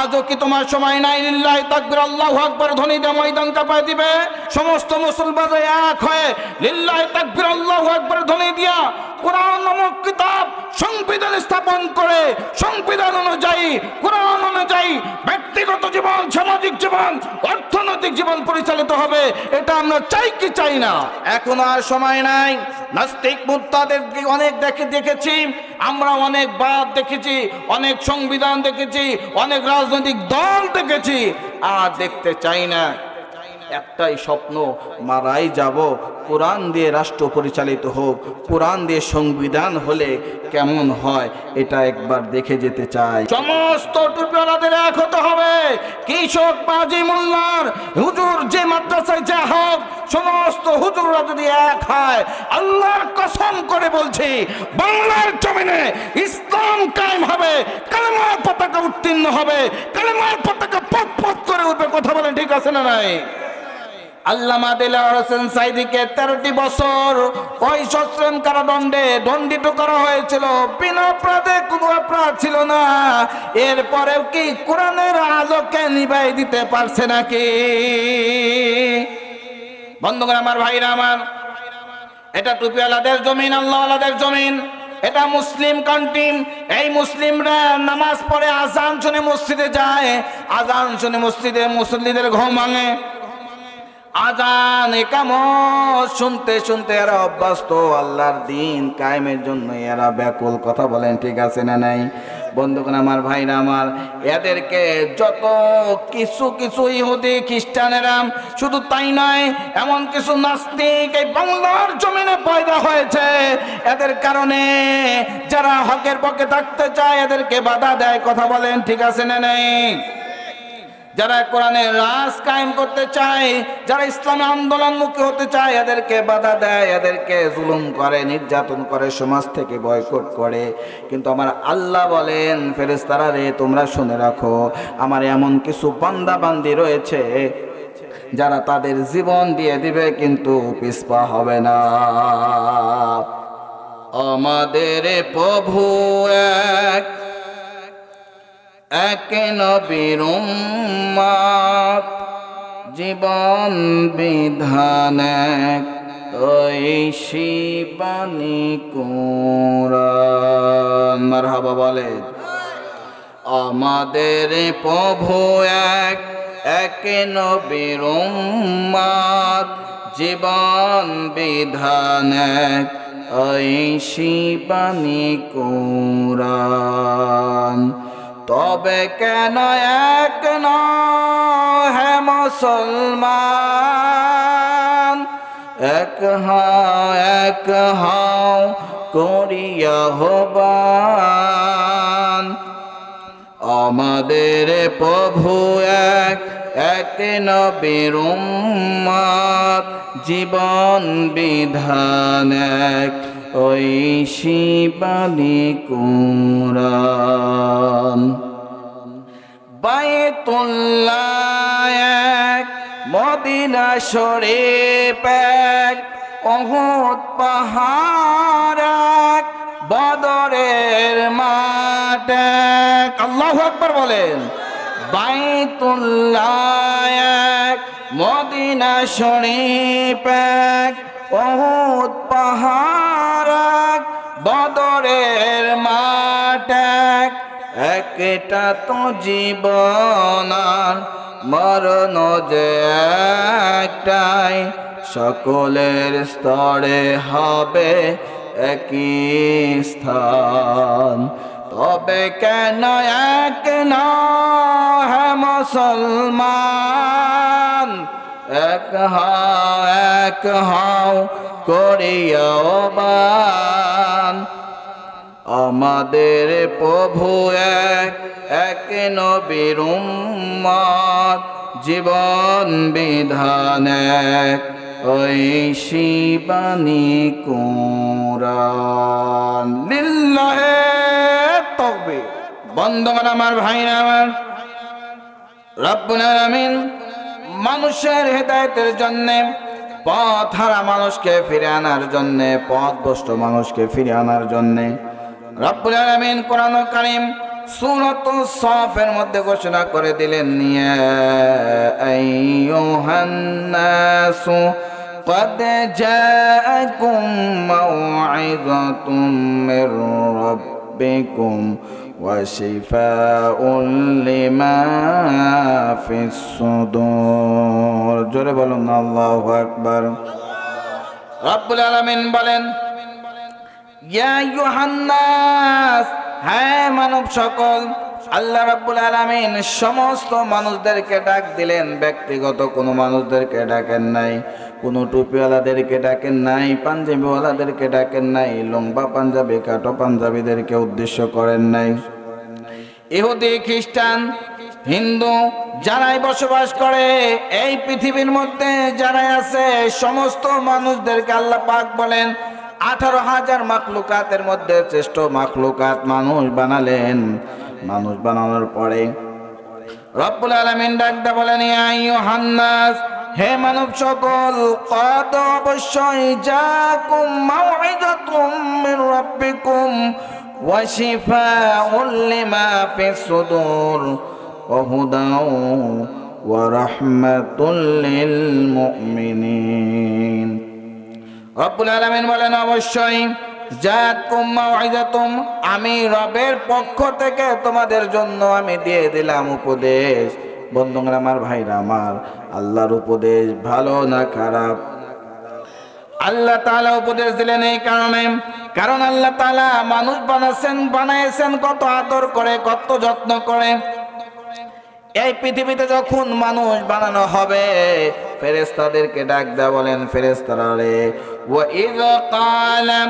আজও কি তোমার সময় নাই? লিল্লাহি তাকবীর, আল্লাহু আকবার ধ্বনি দিয়ে ময়দান কাঁপায় দিবে। সমস্ত মুসলমান এক হয়ে লিল্লাহি তাকবীর, আল্লাহু আকবার ধ্বনি দিয়া কোরআন নামক কিতাব সংবিধান স্থাপন করে সংবিধান অনুযায়ী, কোরআন অনুযায়ী ব্যক্তিগত জীবন, সামাজিক জীবন, অর্থনৈতিক জীবন পরিচালিত হবে। এটা আমরা চাই কি চাই না? এখন আর সময় নাই। নাস্তিক মুরতাদদেরকে অনেক দেখেছি আমরা, অনেক বাদ দেখেছি, অনেক সংবিধান দেখেছি, অনেক রাজনৈতিক দল দেখেছি, আর দেখতে চাই না। একটাই স্বপ্ন, মারাই যাব, কোরআন দিয়ে রাষ্ট্র পরিচালিত হোক, কোরআন দিয়ে সংবিধান হলে কেমন হয় এটা একবার দেখে যেতে চাই। সমস্ত টুপিওয়ালাদের এক হতে হবে। কৃষক, মাঝি, মোল্লার, হুজুর, যে মাদ্রাসায় যা হোক, সমস্ত হুজুররা যদি এক হয়, আল্লাহর কসম করে বলছি, বাংলার জমিনে ইসলাম কায়েম হবে, কালেমার পতাকা উত্তীর্ণ হবে, কালেমার পতাকা পথ পথ করে উঠবে। কথা বলেন ঠিক আছে না নাই? আল্লামা দেলাওয়ার হোসেন সাঈদীকে 13টি বছর ওই সশ্রম কারাদণ্ডে দণ্ডিত করা হয়েছিল। বিনা অপরাধে, কোনো অপরাধ ছিল না। এরপরেও কি কোরআনের আলোকে নিভাই দিতে পারছে নাকি? বন্ধুগণ আমার, ভাইরা আমার, এটা টুপিওয়ালাদের জমিন, আল্লাহওয়ালাদের জমিন, এটা মুসলিম কান্ট্রি। এই মুসলিমরা নামাজ পড়ে আজান শুনে মসজিদে যায়, আজান শুনে মসজিদে মুসল্লিদের ঘুম ভাঙে। আজান একামত শুনতে শুনতে এরা অভ্যস্ত, আল্লাহর দিন কায়েমের জন্য এরা ব্যাকুল। কথা বলেন ঠিক আছে না নাই? বন্ধুগণ আমার, ভাইরা আমার, এদেরকে যত কিছু ইহুদি খ্রিস্টানেরা, শুধু তাই নয়, এমন কিছু নাস্তিক এই বাংলার জমিনে পয়দা হয়েছে। এদের কারণে যারা হকের পক্ষে থাকতে চায় এদেরকে বাধা দেয়। কথা বলেন ঠিক আছে না নাই? যারা কোরআনের রাজ কায়েম করতে চায়, যারা ইসলামী আন্দোলনমুখী হতে চায়, এদেরকে বাধা দেয়, এদেরকে জুলুম করে, নির্যাতন করে, সমাজ থেকে বয়কট করে। কিন্তু আমার আল্লাহ বলেন, ফেরেশতারা রে, তোমরা শুনে রাখো, আমার এমন কিছু বান্দা বান্দি রয়েছে যারা তাদের জীবন দিয়ে দিবে, কিন্তু পিছপা হবে না। আমাদের প্রভু এক নবীর উম্মত, জীবন বিধান এক, ঐশী বাণী কুরআন। মারহাবা বলে। আমাদের প্রভু এক নবীর উম্মত, জীবন বিধান এক, ঐশী বাণী কুরআন। তবে কেন এক হে মুসলমান, এক হাও করিয়া হবান। আমাদের প্রভু এক নবীর উম্মত, জীবন বিধান এক, ঐশী বাণী কুরআন। বাইতুল্লাহ এক, মদিনা শরীফ এক, উহুদ পাহাড় এক, বদরের মাঠ এক। আল্লাহু আকবার বলেন। বাইতুল্লাহ এক, মদিনা শরীফ এক, উহুদ পাহাড় এক, বদরের মাঠ এক। একটা তো জীবন আর মরণ যে একটাই, সকলের স্তরে হবে একই স্থান। তবে কেন এক হে মুসলমান, এক হাও করিয়া বান। আমাদের প্রভু এক নবীর উম্মত, জীবন বিধান এক, ঐশী বাণী কুরআন। লিল্লাহে তাকবীর। বন্ধুগণ আমার, ভাইরা আমার, রব্বুল আলামিন মানুষের হেদায়েতের জন্য, পথ হারা মানুষকে ফিরে আনার জন্য, পথভ্রষ্ট মানুষকে ফিরে আনার জন্য রব্বুল আলামিন কোরআনুল কারীম সূরাতুস সাফের মধ্যে ঘোষণা করে দিলেন, ইয়া আইয়ুহান নাসু قد جاءكم موعظة من ربكم وشفاء لما في الصدور জোরে বলুন আল্লাহু আকবার। রব্বুল আলামিন বলেন, ইয়া আইয়ুহান নাস, হ্যাঁ মানব সকল। আল্লাহ রাব্বুল আলামিন সমস্ত মানুষদেরকে ডাক দিলেন, ব্যক্তিগত কোনো মানুষদেরকে ডাকেন নাই, কোনো টুপিওয়ালাদেরকে ডাকেন নাই, পাঞ্জাবিওয়ালাদেরকে ডাকেন নাই, লম্বা পাঞ্জাবি কাটো পাঞ্জাবিদেরকে উদ্দেশ্য করেন নাই। ইহুদি খ্রিস্টান হিন্দু যারাই বসবাস করে এই পৃথিবীর মধ্যে যারাই আছে সমস্ত মানুষদেরকে আল্লাহ পাক বলেন 18,000 মাখলুকাতের মধ্যে শ্রেষ্ঠ মাখলুকাত মানুষ বানালেন। মানুষ বানানোর পরে রব্বুল আলামিন ডাকতে বলেন, ইয়া আইয়ুহান নাস, হে মানব সকল, কদ অবশ্যই জাকুম মাউইযাতুম মির রাব্বিকুম ওয়া শিফাউল লিমা ফিস সুদুর ওয়া হুদাও ওয়া রাহমাতুল লিল মুমিনিন। রব্বুল আলামিন বলেন, অবশ্যই জাকুম মাউইযাতুম, আমি রবের পক্ষ থেকে তোমাদের জন্য আমি দিয়ে দিলাম উপদেশ। বন্ধুরা আমার, ভাইরা আমার, আল্লাহর উপদেশ ভালো না খারাপ? আল্লাহ তাআলা উপদেশ দিলেন এই কারণে, কারণ আল্লাহ তাআলা মানুষ বানাইছেন কত আদর করে, কত যত্ন করে। এই পৃথিবীতে যখন মানুষ বানানো হবে, ফেরেশতাদেরকে ডাক দেয়া বলেন, ফেরেশতারা রে, ওয়া ইয ক্বালা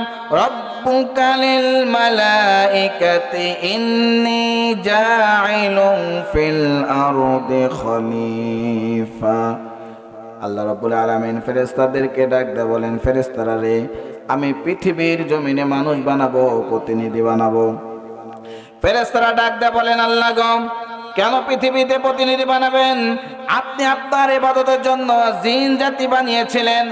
রাব্বুকা লিল মালাইকাতি ইন্নী জাইলুন ফিল আরদি খলিফা। আল্লাহ রাব্বুল আলামিন ফেরেশতাদেরকে ডাক দেয়া বলেন, ফেরেশতারা রে, আমি পৃথিবীর জমিনে মানুষ বানাবো, প্রতিনিধি বানাবো। ফেরেশতারা ডাক দেয়া বলেন, আল্লাহ গো, কেন পৃথিবীতে প্রতিনিধি বানাবেন? আপনি আপনার ইবাদতের জন্য জিন জাতি বানিয়েছিলেন।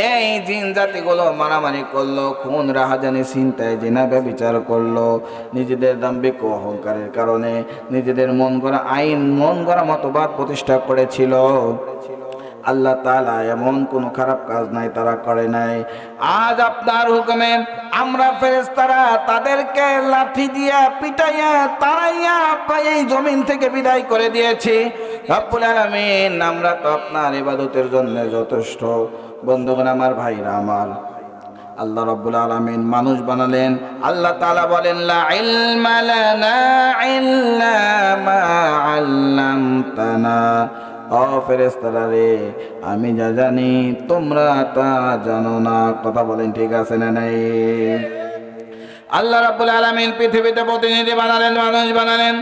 এই জিন জাতিগুলো মারামারি করলো, খুন রাহাজানি চিন্তায় জিনা ব্যভিচার করলো, নিজেদের দাম্ভিক অহংকারের কারণে নিজেদের মন গড়া আইন, মন গড়া মতবাদ প্রতিষ্ঠা করেছিল। আল্লাহ তাআলা এমন কোনো খারাপ কাজ নাই তারা করে নাই। আজ আপনার হুকুমে আমরা ফেরেশতারা তাদেরকে লাঠি দিয়া পিটাইয়া তাড়াইয়া এই জমিন থেকে বিদায় করে দিয়েছি। রব্বুল আলামিন, আমরা তো আপনার ইবাদতের জন্য যথেষ্ট। বন্ধুগণ আমার, ভাইরা আমার, আল্লাহ রাব্বুল আলামিন মানুষ বানালেন। আল্লাহ তাআলা বলেন, লা ইলমা লানা ইল্লা মা আল্লামতানা। ও ফেরেশতারা রে, আমি যা জানি তোমরা তা জানো না। কথা বলেন, ঠিক আছে না নাই? আল্লাহ রাব্বুল আলামিন পৃথিবীতে প্রতিনিধি বানালেন, মানুষ বানালেন।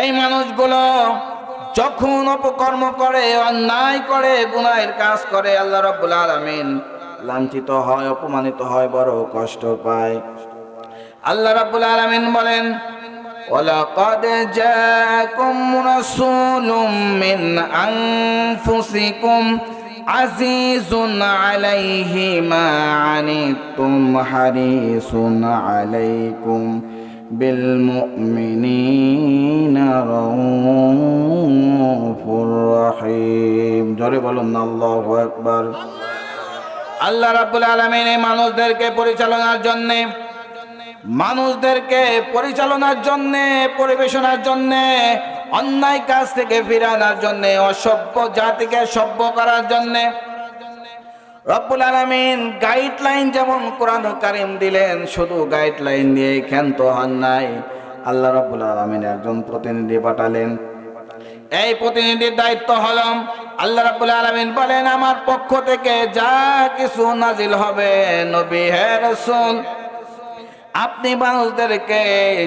এই মানুষগুলো যখন অপকর্ম করে, অন্যায় করে, গুনাহের কাজ করে, আল্লাহ রাব্বুল আলামিন লাঞ্ছিত হয়, অপমানিত হয়, বড় কষ্ট পায়। আল্লাহ রাব্বুল আলামিন বলেন, ওয়ালাকাদ জাআকুম রাসূলুম মিন আনফুসিকুম আজিজুন আলাইহি মা আনিতুম হারিসুন আলাইকুম বিল মুমিনিনা রাউফুর রহিম। জোরে বলুন আল্লাহু আকবার। আল্লাহ রাব্বুল আলামিন এই মানুষদেরকে পরিচালনার জন্যে, পরিবেশনার জন্যে, অন্যায় কাজ থেকে ফিরানোর জন্যে, অসভ্য জাতিকে সভ্য করার জন্যে রব্বুল আলামিন গাইডলাইন যেমন কোরআন কারীম দিলেন, শুধু গাইডলাইন দিয়ে ক্ষান্ত হন নাই। আল্লাহ রাব্বুল আলামিন একজন প্রতিনিধি পাঠালেন। এই প্রতিনিধির দায়িত্ব হলো, আল্লাহ রাব্বুল আলামিন বলেন, আমার পক্ষ থেকে যা কিছু নাজিল হবে, নবী হে রাসূল, আপনি মানুষদেরকে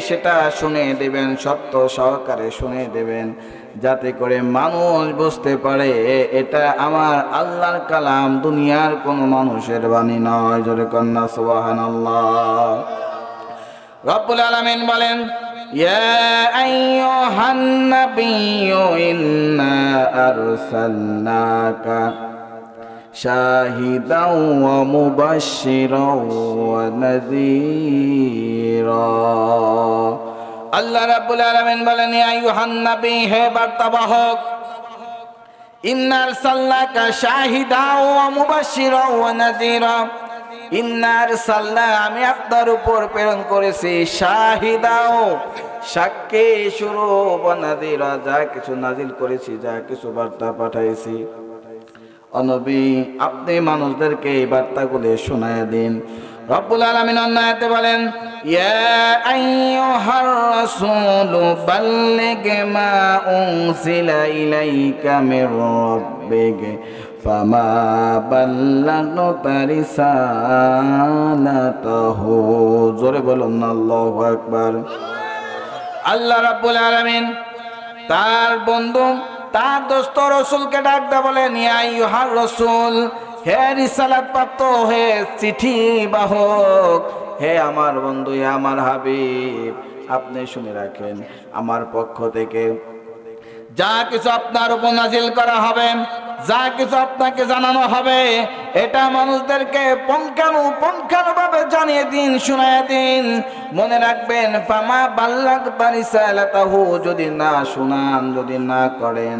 সেটা শুনিয়ে দেবেন, সত্য সহকারে শুনিয়ে দেবেন, যাতে করে মানুষ বুঝতে পারে এটা আমার আল্লাহর কালাম, দুনিয়ার কোনো মানুষের বাণী নয়। জোরে কন্যা সুবহানাল্লাহ। রব্বুল আলামিন বলেন, ইয়া আইয়ুহান নাবিয়্যু ইন্না আরসালনাকা শাহিদাও ওয়া মুবাশশিরাও ওয়া নাযীরা আল্লাহ রাব্বুল আলামিন বলেন, ইয়া আইয়ুহান নবী, হে বার্তাবাহক, ইন্না আরসালনাকা শাহিদাও ওয়া মুবাশশিরাও ওয়া নাযীরা। ইন্না আরসালনা, আমি আপনার উপর প্রেরণ করেছি, শাহিদাও, সাক্ষী স্বরূপ, ওয়া নাযীরা, যা কিছু নাজিল করেছি, যা কিছু বার্তা পাঠাইছি। ও নবী, আপনি মানুষদেরকে এই বার্তাগুলো শোনায় দিন। রব্বুল আলামিন অন্য আয়াতে বলেন, ইয়া আইয়ুহার রাসূলু বাল্লিগ মা উনজিলা ইলাইকা মির রাব্বিক ফামা বাল্লাগতা রিসালাতাহু। জোরে বলুন আল্লাহু আকবার। আল্লাহ রাব্বুল আলামিন তার বন্ধু, তার দোস্ত রসুলকে ডাক দা বলেন, ইয়া আইয়ুহার রাসূল, হে রিসালাত প্রাপ্ত, হে চিঠি বাহক, হে আমার বন্ধু, হে আমার হাবিব, আপনি শুনে রাখেন, আমার পক্ষ থেকে যা কিছু আপনার উপর নাজিল করা হবে, যা কিছু আপনাকে জানানো হবে, এটা মানুষদেরকে পুঙ্খানুপুঙ্খানুভাবে জানিয়ে দিন, শুনায় দিন। মনে রাখবেন, ফামা বাল্লাগতা রিসালাতাহু, যদি না শুনান, যদি না করেন,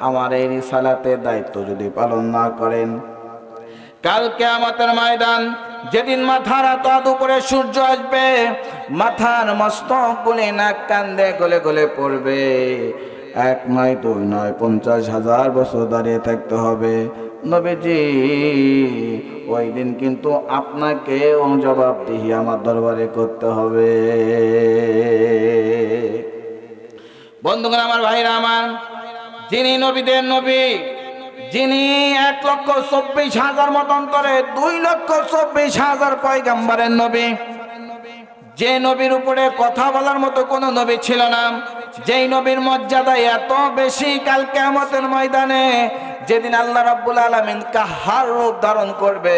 আমার এই রিসালাতের দায়িত্ব যদি পালন না করেন, কাল কিয়ামতের ময়দান, যেদিন মাথার এত উপরে সূর্য আসবে, মাথার মস্তক গুলি নাক কান দিয়ে গলে গলে পড়বে, 1 নয় 2 নয় 50,000 বছর দাঁড়িয়ে থাকতে হবে। নবীজি, ওই দিন কিন্তু আপনাকে জবাবদিহি আমার দরবারে করতে হবে। বন্ধুগণ আমার, ভাইরা আমার, যিনি নবীদের নবী, যিনি 1,24,000 মতান্তরে 2,24,000 পয়গম্বরের নবী, যে নবীর উপরে কথা বলার মতো কোনো নবী ছিল না, যেই নবীর মর্যাদা এত বেশি, কাল কিয়ামতের ময়দানে যেদিন আল্লাহ রাব্বুল আলামিন কাহার রূপ ধারণ করবে,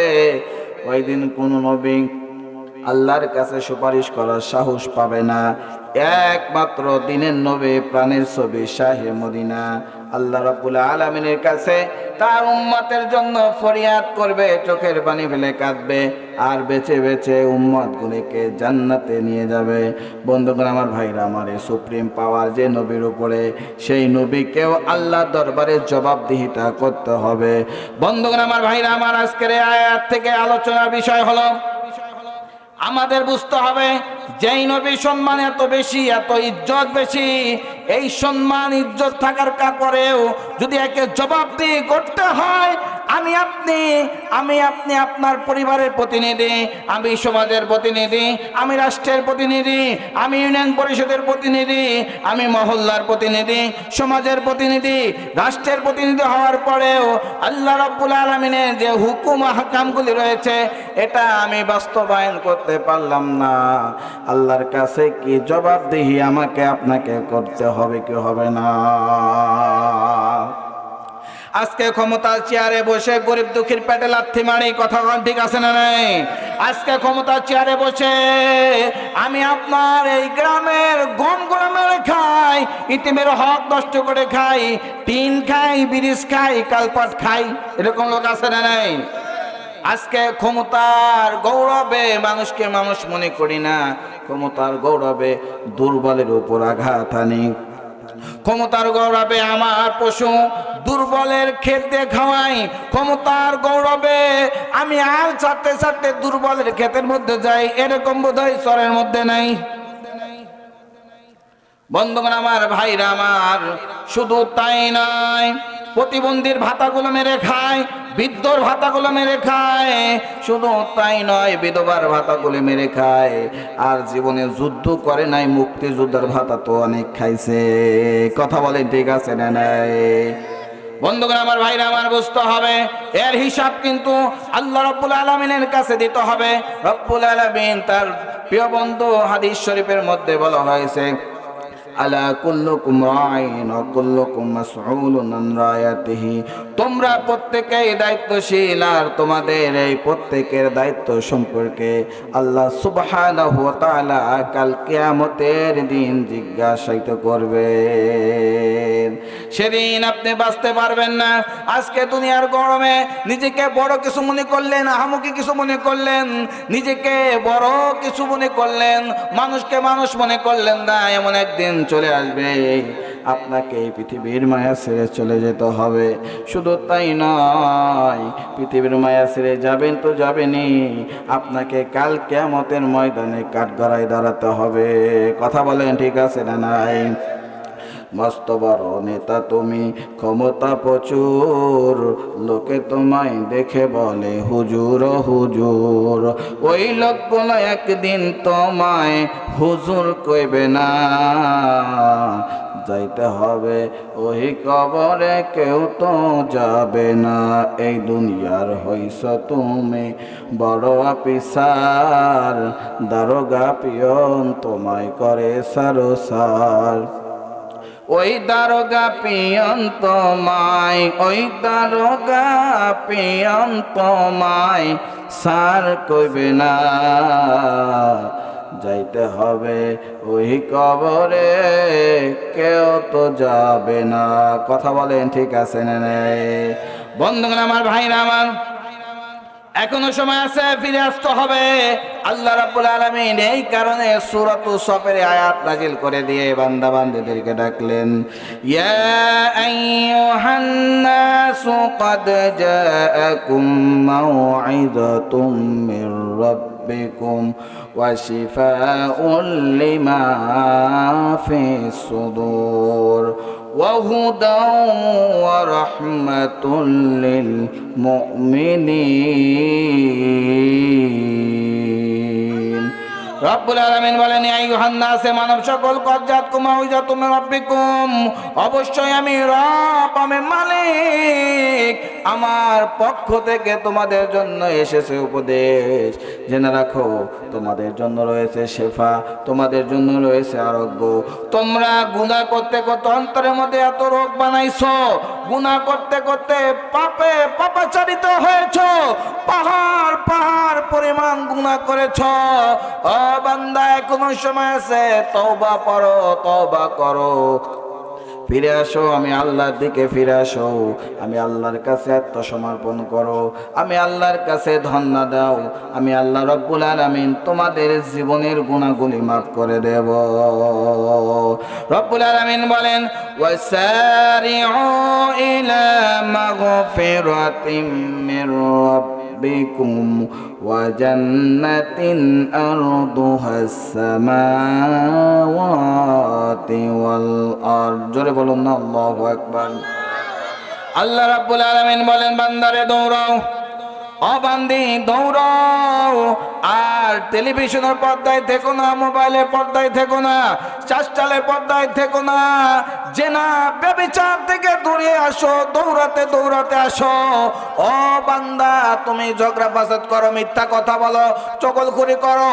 ওই দিন কোন নবী আল্লাহর কাছে সুপারিশ করার সাহস পাবে না। একমাত্র দিনের নবী, প্রাণের ছবি, শাহে মদিনা, আল্লাহ রাব্বুল আলামিনের কাছে তার উম্মতের জন্য ফরিয়াদ করবে, চোখের পানি ফেলে কাঁদবে, আর বেছে বেছে উম্মত গুলিকে জান্নাতে নিয়ে যাবে। বন্ধুগণ আমার, ভাইরা আমার, সুপ্রিম পাওয়ার যে নবীর উপরে, সেই নবীকেও আল্লাহর দরবারে জবাবদিহিতা করতে হবে। বন্ধুগণ আমার, ভাইরা আমার, আজকের এই আয়াত থেকে আলোচনার বিষয় হলো, আমাদের বুঝতে হবে, যেই নবী সম্মান এত বেশি, এত ইজ্জত বেশি, এই সম্মান ইজ্জত থাকার পরেও যদি একে জবাবদিহি করতে হয়, আমি আপনি আপনার পরিবারের প্রতিনিধি, আমি সমাজের প্রতিনিধি, আমি রাষ্ট্রের প্রতিনিধি, আমি ইউনিয়ন পরিষদের প্রতিনিধি, আমি মহল্লার প্রতিনিধি, সমাজের প্রতিনিধি, রাষ্ট্রের প্রতিনিধি হওয়ার পরেও আল্লাহ রাব্বুল আলামিনের যে হুকুম আহকামগুলি রয়েছে, এটা আমি বাস্তবায়ন করতে পারলাম না, আল্লাহর কাছে কি জবাবদিহি আমাকে আপনাকে করতে হবে কি হবে না? আজকে ক্ষমতার চেয়ারে বসে গরিব দুঃখীর পেটে লাথি মারি, কথা ঠিক আছে না নাই? আজকে ক্ষমতার চেয়ারে বসে আমি আপনার এই গ্রামের গমগুলো মেরে খাই, ইতিমের হক নষ্ট করে খাই, টিন খাই, ব্রিজ খাই, কালপাট খাই, এরকম লোক আছে না নাই? আজকে ক্ষমতার গৌরবে মানুষকে মানুষ মনে করি না, ক্ষমতার গৌরবে দুর্বলের উপর আঘাত আনি, ক্ষমতার গৌরবে আমার পশু দুর্বলের ক্ষেত দিয়ে খাওয়াই, ক্ষমতার গৌরবে আমি আল ছাড়তে ছাড়তে দুর্বলের ক্ষেতের মধ্যে যাই, এরকম বোধহয় চরের মধ্যে নাই। বন্ধুগণ আমার, ভাইরা আমার, শুধু তাই নয়, প্রতিবন্ধীর ভাতাগুলো মেরে খায়, বৃদ্ধর ভাতাগুলো মেরে খায়, শুধু তাই নয়, বিধবার ভাতাগুলো মেরে খায়, আর জীবনে যুদ্ধ করে নাই, মুক্তিযোদ্ধার ভাতা তো অনেক খাইছে। কথা বলেন ঠিক আছে না নাই? বন্ধুগণ আমার, ভাইরা আমার, বুঝতে হবে, এর হিসাব কিন্তু আল্লাহ রাব্বুল আলামিনের কাছে দিতে হবে। রব্বুল আলামিন তার প্রিয় বন্ধু হাদিস শরীফের মধ্যে বলা হয়েছে, আলা কুল্লুকুম রাইন ওয়া কুল্লুকুম মাসউলুন আন রায়াতিহি, তোমরা প্রত্যেকেই দায়িত্বশীল, আর তোমাদের এই প্রত্যেকের দায়িত্ব সম্পর্কে আল্লাহ সুবহানাহু ওয়া তাআলা কাল কিয়ামতের দিন জিজ্ঞাসিত করবেন। সেদিন আপনি বাঁচতে পারবেন না। আজকে দুনিয়ার গরমে নিজেকে বড় কিছু মনে করলেন, আহামুকি কিছু মনে করলেন, নিজেকে বড় কিছু মনে করলেন, মানুষকে মানুষ মনে করলেন না। এমন একদিন চলে আসবে আপনাকে এই পৃথিবীর মায়া ছেড়ে চলে যেতে হবে। শুধু তাই নয়, পৃথিবীর মায়া ছেড়ে যাবেন তো যাবেনই, আপনাকে কাল কিয়ামতের ময়দানে কাঠগড়ায় দাঁড়াতে হবে। কথা বলেন ঠিক আছে না নাই? মস্ত বড় নেতা তুমি, ক্ষমতা প্রচুর, লোকে তোমায় দেখে বলে হুজুর হুজুর। ওই লোকগুলো একদিন তোমায় হুজুর কইবে না। যাইতে হবে ওই কবরে, কেউ তো যাবে না। এই দুনিয়ার হইছ তুমি বড় অফিসার, দারোগা পিয়ন তোমায় করে সারসার। ওই দারোগা পিয়ন তোমায়, ওই দারোগা পিয়ন তোমায় সার কইবে না। যাইতে হবে ওই কবরে, কেউ তো যাবে না। কথা বলেন ঠিক আছে না নাই? বন্ধুগণ আমার, ভাইরা আমার, এখনো সময় আছে, ফিরে আসতে হবে। আল্লাহ রাব্বুল আলামিন এই কারণে সূরাতুস সফের আয়াত নাজিল করে দিয়ে বান্দা বান্দীদেরকে ডাকলেন, ইয়া আইয়ুহান নাসু ক্বাদ জাআকুম মাউইযাতুম মির রাব্বিকুম ওয়া শিফাউন লিমা ফিস সুদূর وهدى ورحمة للمؤمنين। রব্বুল আলামিন বলেন, ইয়া আইয়ুহান নাস, মানব সকল, ক্বাদ জাআকুম মাউইযাতুম মির রাব্বিকুম, অবশ্যই আমি রব, আমি মালিক, আমার পক্ষ থেকে তোমাদের জন্য এসেছে উপদেশ। জেনে রাখো, তোমাদের জন্য রয়েছে শেফা, তোমাদের জন্য রয়েছে আরোগ্য। তোমরা গুনাহ করতে করতে অন্তরের মধ্যে এত রোগ বানাইছো, গুনাহ করতে করতে পাপে পাপাচারিত হয়েছো, পাহাড় পাহাড় পরিমাণ গুনাহ করেছো। ও বান্দা, এখনো সময় আছে, তওবা করো, তওবা করো, ফিরে আসো, আমি আল্লাহর দিকে ফিরে আসো, আমি আল্লাহর কাছে আত্মসমর্পণ করো, আমি আল্লাহর কাছে ধন্য দাও। আমি আল্লাহ রব্বুল আলামিন তোমাদের জীবনের গুনাহগুলি মাফ করে দেব। রব্বুল আলামিন বলেন, ওয়াসারিউ ইলা মাগফিরাতিম মির রাব্বিকুম ওয়া জান্নাতিন আরদুহাস সামাওয়াতি ওয়াল আরদ। জোরে বলুন না আল্লাহু আকবার। আল্লাহ রাব্বুল আলামিন বলেন, বান্দারে দৌড়াও, ও বান্দি দৌড়াও, আর টেলিভিশনের পর্দায় থেকো না, মোবাইলের পর্দায় থেকো না, চাষচালের পর্দায় থেকো না, জেনা ব্যভিচার থেকে দূরে আসো, দৌড়াতে দৌড়াতে আসো। ও বান্দা, তুমি ঝগড়া ফাসাদ করো, মিথ্যা কথা বলো, চগলখুরি করো,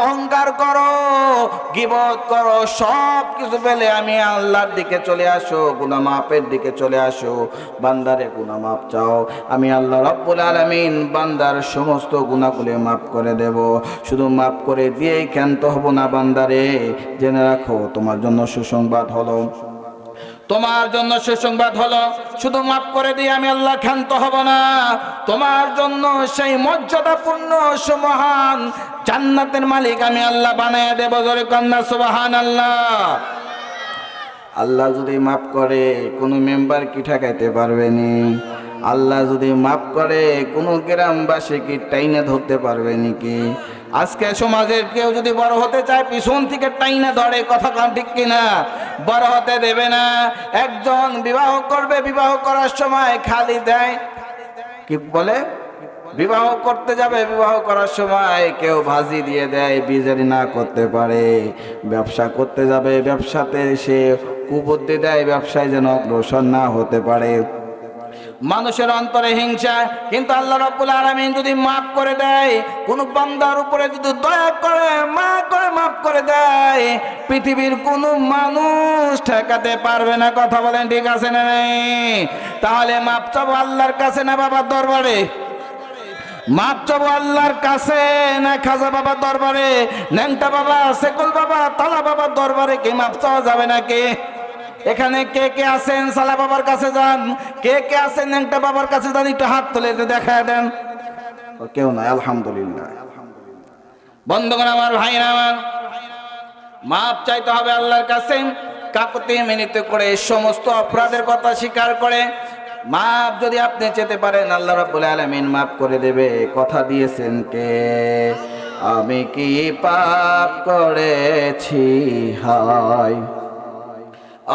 অহংকার করো, গীবত করো, সব কিছু ফেলে আমি আল্লাহর দিকে চলে আসো, গুনাহ মাফের দিকে চলে আসো। বান্দারে গুনাহ মাফ চাও, আমি আল্লাহ রাব্বুল আলামিন বান্দার সমস্ত গুনাহগুলি মাফ করে দেব। শুধু মাফ করে দিয়েই ক্ষান্ত হব না বান্দারে, জেনে রাখো, তোমার জন্য সুসংবাদ হলো, তোমার জন্য সুসংবাদ হলো, শুধু মাফ করে দিয়ে আমি আল্লাহ ক্ষান্ত হব না, তোমার জন্য সেই মর্যাদাপূর্ণ সুমহান জান্নাতের মালিক আমি আল্লাহ বানায় দেব। জোরে কন্যা সুবহানাল্লাহ। আল্লাহ যদি মাফ করে, কোনো মেম্বার কি ঠেকাইতে পারবেনি? আল্লাহ যদি মাফ করে, কোনো গ্রামবাসী কি টাইনা ধরতে পারবে নাকি? আজকে সমাজের কেউ যদি বড় হতে চায়, পিছন থেকে টাইনা ধরে, কথা কান ঠিক কিনা? বড় হতে দেবে না। একজন বিবাহ করবে, বিবাহ করার সময় খালি দেয়, কি বলে, বিবাহ করতে যাবে, বিবাহ করার সময় কেউ ভাজি দিয়ে দেয়, বিজারি না করতে পারে। ব্যবসা করতে যাবে, ব্যবসাতে সে কুবুদ্ধি দেয়, ব্যবসায় যেন অগ্রসর না হতে পারে। মানুষের অন্তরে হিংসা, কিন্তু আল্লাহ রাব্বুল আলামিন যদি মাফ করে দেয়, কোন বান্দার উপরে যদি দয়া করে মাফ করে দেয়, পৃথিবীর কোন মানুষ ঠেকাতে পারবে না। কথা বলেন ঠিক আছে না নাই? তাহলে মাফ চাবো আল্লাহর কাছে না বাবার দরবারে? মাপ চাবো আল্লাহর কাছে না খাজা বাবার দরবারে, ন্যাংটা বাবা, সেকুল বাবা, তালা বাবার দরবারে কি মাপ চাওয়া যাবে নাকি? এখানে কে কে আছেন সালা বাবার কাছে যান, কে কে আছেন ন্যাংটা বাবার কাছে যান, একটু হাত তুলে দেখায় দেন। কেউ নাই, আলহামদুলিল্লাহ। বন্ধুগণ আমার, ভাইরা আমার, মাপ চাইতে হবে আল্লাহর কাছে, কাকুতি মিনতি করে সমস্ত অপরাধের কথা স্বীকার করে। মাপ যদি আপনি চেতে পারেন, আল্লাহ রাব্বুল আলামিন মাফ করে দেবে। কথা দিয়েছেন কে? আমি কি পাপ করেছি হায়,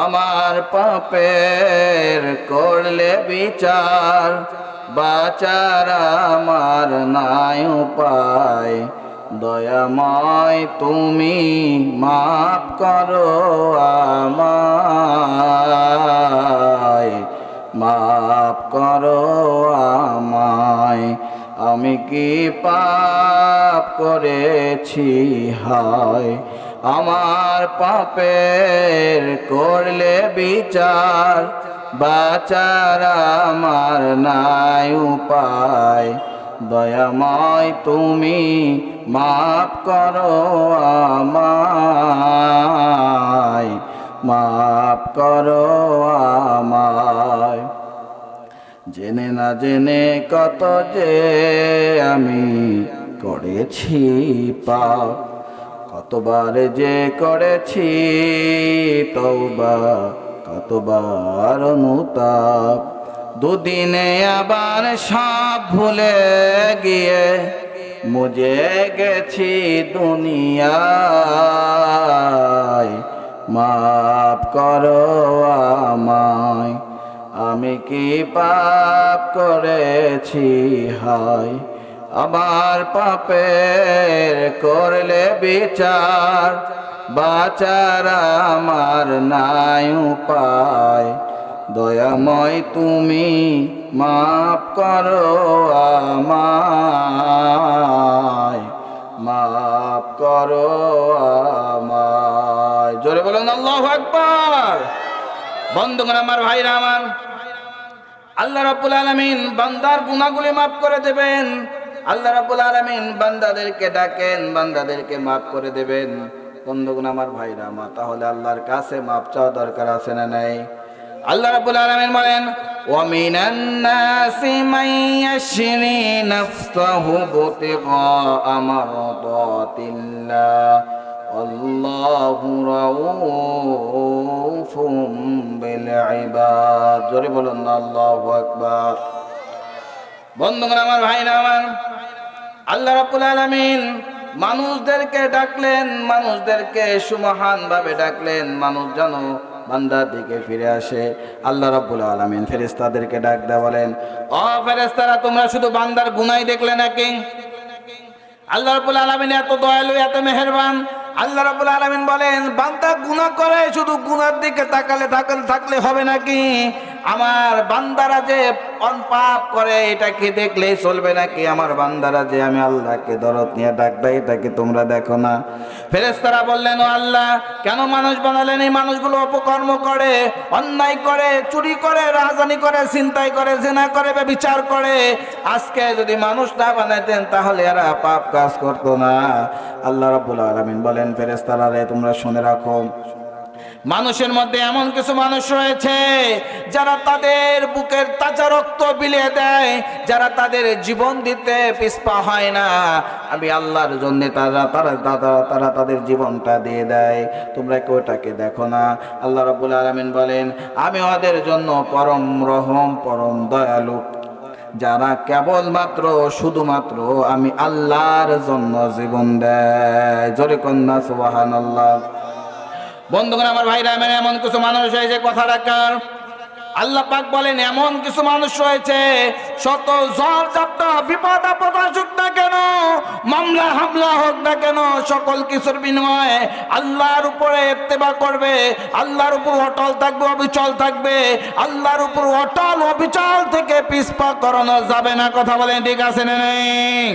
আমার পাপের করলে বিচার, বাঁচার আমার নাই উপায়, দয়াময় তুমি মাফ করো আমায়, মাফ করো আমায়। আমি কি পাপ করেছি হায়, আমার পাপের করলে বিচার, বাঁচার আমার নাই উপায়, দয়াময় তুমি মাফ করো আমায়, মাফ করো আমায়। জেনে না জেনে কত যে আমি করেছি পাপ, কতবার যে করেছি তওবা, কতবার অনুতাপ। দুদিনে আবার সব ভুলে গিয়ে মুজে গেছি দুনিয়ায়, মাফ করো আমায়। আমি কি পাপ করেছি হায়, আমার পাপের করলে বিচার, বাঁচার আমার নাই উপায়, দয়াময় তুমি মাফ করো আমায়, মাফ করো আমায়। জোরে বলুন আল্লাহু আকবার। বন্ধুগণ আমার, ভাইরা আমার, আল্লাহ রাব্বুল আলামিন বান্দার গুনাহগুলি মাফ করে দেবেন। আল্লাহ রাব্বুল আলামিন বান্দাদেরকে ডাকেন, বান্দাদেরকে মাফ করে দেবেন। বন্ধুগণ আমার, ভাইরা আমার, তাহলে আল্লাহর কাছে মাফ চাওয়া দরকার আছে না নাই? আল্লাহ রাব্বুল আলামিন বলেন, ওয়া মিনান নাসি মান ইয়াশরি নাফসাহু ইবতিগা মারদাতিল্লাহ, আল্লাহু রাউফুম বিল ইবাদ। জোরে বলুন আল্লাহু আকবার। বন্ধুগণ আমার, ভাইরা আমার, আল্লাহ রাব্বুল আলামিন মানুষদেরকে ডাকলেন, মানুষদেরকে সুমহান ভাবে ডাকলেন, মানুষ যেন বান্দার দিকে ফিরে আসে। আল্লাহ রাব্বুল আলামিন ফেরেশতাদেরকে ডাক দেয়া বলেন, ও ফেরেশতারা, তোমরা শুধু বান্দার গুনাহ দেখলে নাকি? আল্লাহ রাব্বুল আলামিন এত দয়ালু, এত মেহেরবান। আল্লাহ রাব্বুল আলামিন বলেন, বান্দা গুনাহ করে, শুধু গুনার দিকে থাকলে হবে নাকি? আমার বান্দারা যে পাপ করে এটা কি দেখলেই চলবে নাকি? আমার বান্দারা যে আমি আল্লাহকে দরদ নিয়ে ডাক দেয়, এটা কি তোমরা দেখো না? ফেরেশতারা বললেন, ও আল্লাহ, কেন মানুষ বানালেন? এই মানুষগুলো অপকর্ম করে, অন্যায় করে, চুরি করে, রাহাজানি করে, ছিনতাই করে, জিনা করে, ব্যভিচার করে। আজকে যদি মানুষ না বানাইতেন তাহলে এরা পাপ কাজ করতো না। আল্লাহ রাব্বুল আলামিন বলেন, ফেরেশতারা রে, তোমরা শুনে রাখো, মানুষের মধ্যে এমন কিছু মানুষ রয়েছে যারা তাদের বুকের তাজা রক্ত বিলিয়ে দেয়, যারা তাদের জীবন দিতে পিছপা হয় না। আমি আল্লাহর জন্য তারা তাদের জীবনটা দিয়ে দেয়। তোমরা কেউ ওটাকে দেখো না। আল্লাহ রাব্বুল আলামিন বলেন, আমি ওদের জন্য পরম রহম, পরম দয়ালু, যারা কেবলমাত্র শুধুমাত্র আমি আল্লাহর জন্য জীবন দেয়। জোরে কন্যা সুবহানাল্লাহ। বন্ধুগণ আমার, ভাইরা আমার, এমন কিছু মানুষ হয়েছে কথা রাখার। আল্লাহ পাক বলেন, এমন কিছু মানুষ রয়েছে, শত ঝড় ঝাপটা বিপদ আপদ আসুক না কেন, মামলা হামলা হোক না কেন, সকল কিছুর বিনিময়ে আল্লাহর উপরে ইত্তেবা করবে, আল্লাহর উপর অটল থাকবে, অবিচল থাকবে। আল্লাহর উপর অটল অবিচল থেকে পিছপা করানো যাবে না। কথা বলেন, ঠিক আছে না নেই?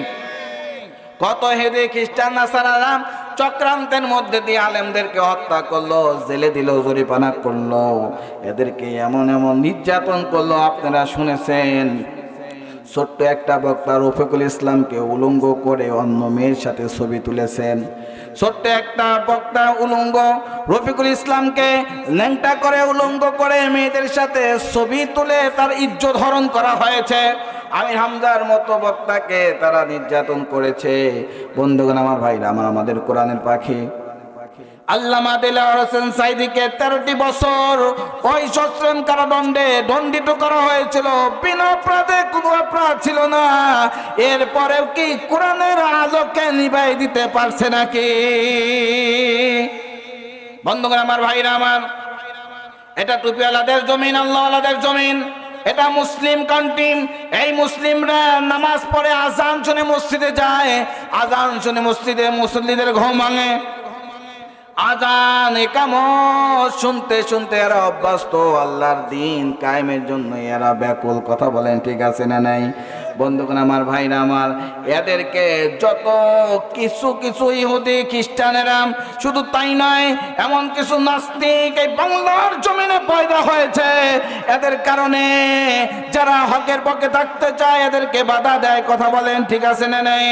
কত হেদে খ্রিস্টান নাসারারা চক্রান্তের মধ্যে দিয়ে আলেমদেরকে হত্যা করলো, জেলে দিল, জরিমানা করলো, এদেরকে এমন এমন নির্যাতন করলো, আপনারা শুনেছেন। ছোট্ট একটা বক্তা রফিকুল ইসলামকে উলঙ্গ করে অন্য মেয়ের সাথে ছবি তুলেছেন। ছোট্ট একটা বক্তা উলঙ্গ রফিকুল ইসলামকে ল্যাংটা করে উলঙ্গ করে মেয়েদের সাথে ছবি তুলে তার ইজ্জত হরণ করা হয়েছে। আমির হামজার মতো বক্তাকে তারা নির্যাতন করেছে। বন্ধুগণ, আমার ভাইরা, আমাদের কোরআনের পাখি আল্লামা দেলাওয়ার হোসেন সাঈদীকে 13টি বছর ওই সশ্রম কারাদণ্ডে দণ্ডিত করা হয়েছিল। বিনা অপরাধে কোনো অপরাধ ছিল না। এরপরেও কি কোরআনের আলোকে নিভাই দিতে পারছে নাকি? বন্ধুগণ, আমার ভাইরা আমার, এটা টুপিওয়ালাদের জমিন, আল্লাহওয়ালাদের জমিন, এটা মুসলিম কান্ট্রি। এই মুসলিমরা নামাজ পড়ে আজান শুনে মসজিদে যায়, আজান শুনে মসজিদে মুসল্লিদের ঘুম ভাঙে। আজান একামত শুনতে শুনতে এরা অভ্যস্ত। আল্লাহর দিন কায়েমের জন্য এরা ব্যাকুল। কথা বলেন, ঠিক আছে না নাই? বন্ধুগণ, আমার ভাইরা আমার, এদেরকে যত কিছু ইহুদি খ্রিস্টানেরা, শুধু তাই নয়, এমন কিছু নাস্তিক এই বাংলার জমিনে পয়দা হয়েছে। এদের কারণে যারা হকের পক্ষে থাকতে চায় এদেরকে বাধা দেয়। কথা বলেন, ঠিক আছে না নাই?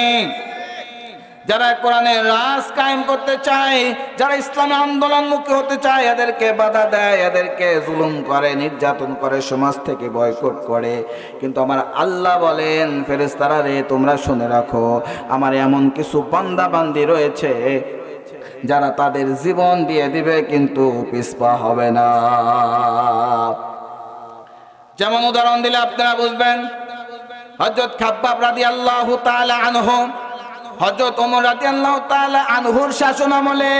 যারা কোরআনের রাজ কায়েম করতে চায়, যারা ইসলামী আন্দোলনমুখী হতে চায়, এদেরকে বাধা দেয়, এদেরকে জুলুম করে, নির্যাতন করে, সমাজ থেকে বয়কট করে। কিন্তু আমার আল্লাহ বলেন, ফেরেশতারা রে, তোমরা শুনে রাখো, আমার এমন কিছু বান্দা বান্দি রয়েছে যারা তাদের জীবন দিয়ে দিবে কিন্তু পিছপা হবে না। যেমন উদাহরণ দিলে আপনারা বুঝবেন। হযরত খাব্বাব রাদিয়াল্লাহু তাআলা আনহু, হযরত ওমর রাদিয়াল্লাহু তাআলা আনহুর শাসন আমলে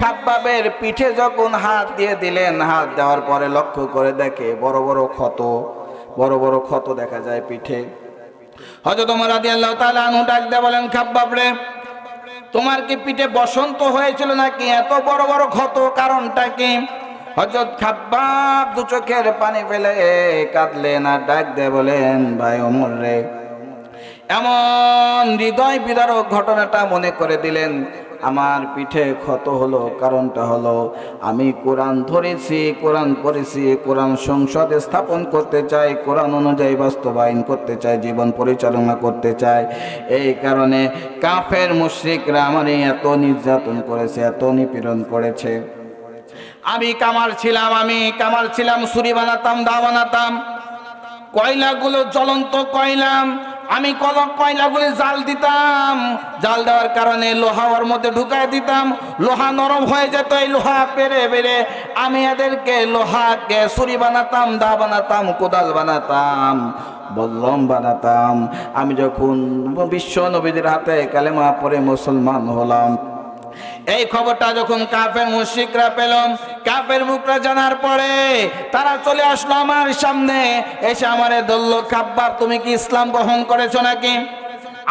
খাব্বাবের পিঠে যখন হাত দিয়ে দিলেন, হাত দেওয়ার পরে লক্ষ্য করে দেখে বড় বড় ক্ষত দেখা যায় পিঠে। হযরত ওমর রাদিয়াল্লাহু তাআলা আনহু ডাক দিয়ে বলেন, খাব্বাব রে, তোমার কি পিঠে বসন্ত হয়েছিল নাকি? এত বড় বড় ক্ষত, কারণটা কি? হযরত খাব্বাব দু চোখের পানি ফেলে কাঁদলেন আর ডাক দিয়ে বলেন, ভাই ওমর রে, এমন হৃদয় বিদারক ঘটনাটা মনে করে দিলেন। আমার পিঠে ক্ষত হলো, কারণটা হলো আমি কোরআন ধরেছি, কোরআন পড়েছি, কোরআন সংসদে স্থাপন করতে চাই, কোরআন অনুযায়ী বাস্তবায়ন করতে চাই, জীবন পরিচালনা করতে চাই। এই কারণে কাফের মুশরিকরা আমারে এত নির্যাতন করেছে, এত নিপীড়ন করেছে। আমি কামার ছিলাম, ছুরি বানাতাম, দা বানাতাম, কয়লাগুলো জ্বলন্ত কয়লা, আমি কয়লাগুলি জাল দিতাম, জাল দেওয়ার কারণে লোহা ওর মধ্যে ঢুকাই দিতাম, লোহা নরম হয়ে যেত। এই লোহা পেরে পেরে আমি এদেরকে লোহাকে ছুরি বানাতাম, দা বানাতাম, কোদাল বানাতাম, বল্লম বানাতাম। আমি যখন বিশ্ব নবীদের হাতে কালেমা পড়ে মুসলমান হলাম, এই খবরটা যখন কাফের মুশরিকরা পেল, কাফের মুখরা জানার পরে তারা চলে আসলো আমার সামনে, এসে আমারে ধরল, খাব্বাব তুমি কি ইসলাম গ্রহণ করেছো নাকি?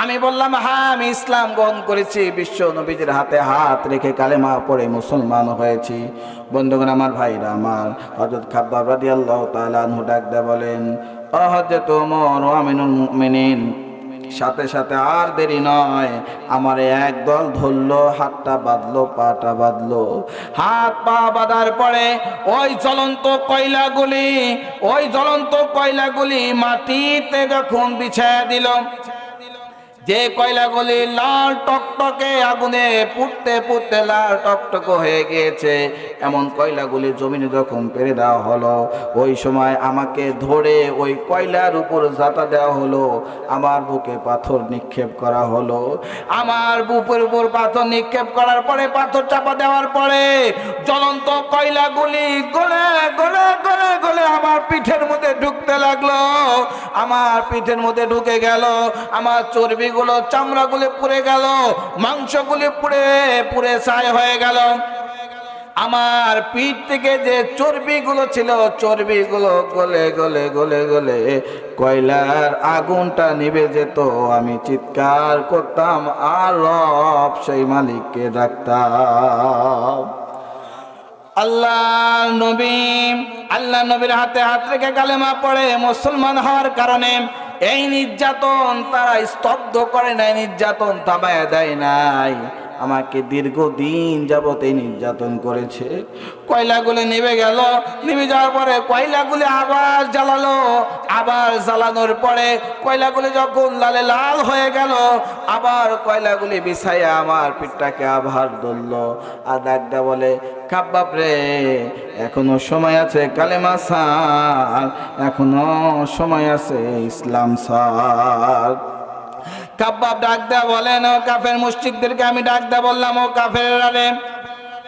আমি বললাম, হ্যাঁ, আমি ইসলাম গ্রহণ করেছি, বিশ্ব নবীদের হাতে হাত রেখে কালেমা পড়ে মুসলমান হয়েছি। বন্ধুগণ, আমার ভাইরা আমার, হযরত খাব্বাব রাদিয়াল্লাহু তাআলা আনহু ডাক দিয়ে বলেন, ও হযরত ওমর, ও আমিনুল মুমিনিন, সাথে সাথে আর দেরি নয়, আমারে একদল ধরলো, হাতটা বাঁধলো, পাটা বাঁধলো। হাত পা বাঁধার পরে ওই জ্বলন্ত কয়লাগুলি মাটিতে যখন বিছায়া দিল, যে কয়লাগুলি লাল টকটকে আগুনে পুড়তে পুড়তে লাল টকটক হয়ে গিয়েছে, এমন কয়লাগুলি জমিনে যখন পেরে দেওয়া হলো, ওই সময় আমাকে ধরে ওই কয়লার উপর জাতা দেওয়া হলো, আমার বুকে পাথর নিক্ষেপ করা হলো। আমার বুকের উপর পাথর নিক্ষেপ করার পরে, পাথর চাপা দেওয়ার পরে জ্বলন্ত কয়লাগুলি গলে গলে গলে গলে আমার পিঠের মধ্যে ঢুকতে লাগলো। আমার পিঠের মধ্যে ঢুকে গেল, আমার চর্বিগুলো, চামড়াগুলি পুড়ে গেল, মাংসগুলি পুড়ে পুড়ে ছাই হয়ে গেল। আমার পিঠ থেকে যে চর্বিগুলো ছিল, চর্বিগুলো গলে গলে গলে গলে কয়লার আগুনটা নিভে যেত। আমি চিৎকার করতাম আর রব সেই মালিককে ডাকতাম। আল্লাহ নবীর হাতে হাত রেখে কালেমা পড়ে মুসলমান হওয়ার কারণে এই নির্যাতন তারা স্তব্ধ করে নাই, নির্যাতন থামায় দেয় নাই। আমাকে দীর্ঘদিন যাবত এই নির্যাতন করেছে। কয়লাগুলি নিভে গেল, নিভে যাওয়ার পরে কয়লাগুলি আবার জ্বালালো, আবার জ্বালানোর পরে কয়লাগুলি যখন লালে লাল হয়ে গেল, আবার কয়লাগুলি বিছাইয়া আমার পিঠটাকে আবার ধরলো, আর ডাকটা বলে, খাব্বাব রে, এখনো সময় আছে কালেমা ছাড়, এখনো সময় আছে ইসলাম ছাড়। খাব্বাব ডাক দেয়া বলেন, ও কাফের মুশরিকদেরকে আমি ডাক দেয়া বললাম, ও কাফেররা রে,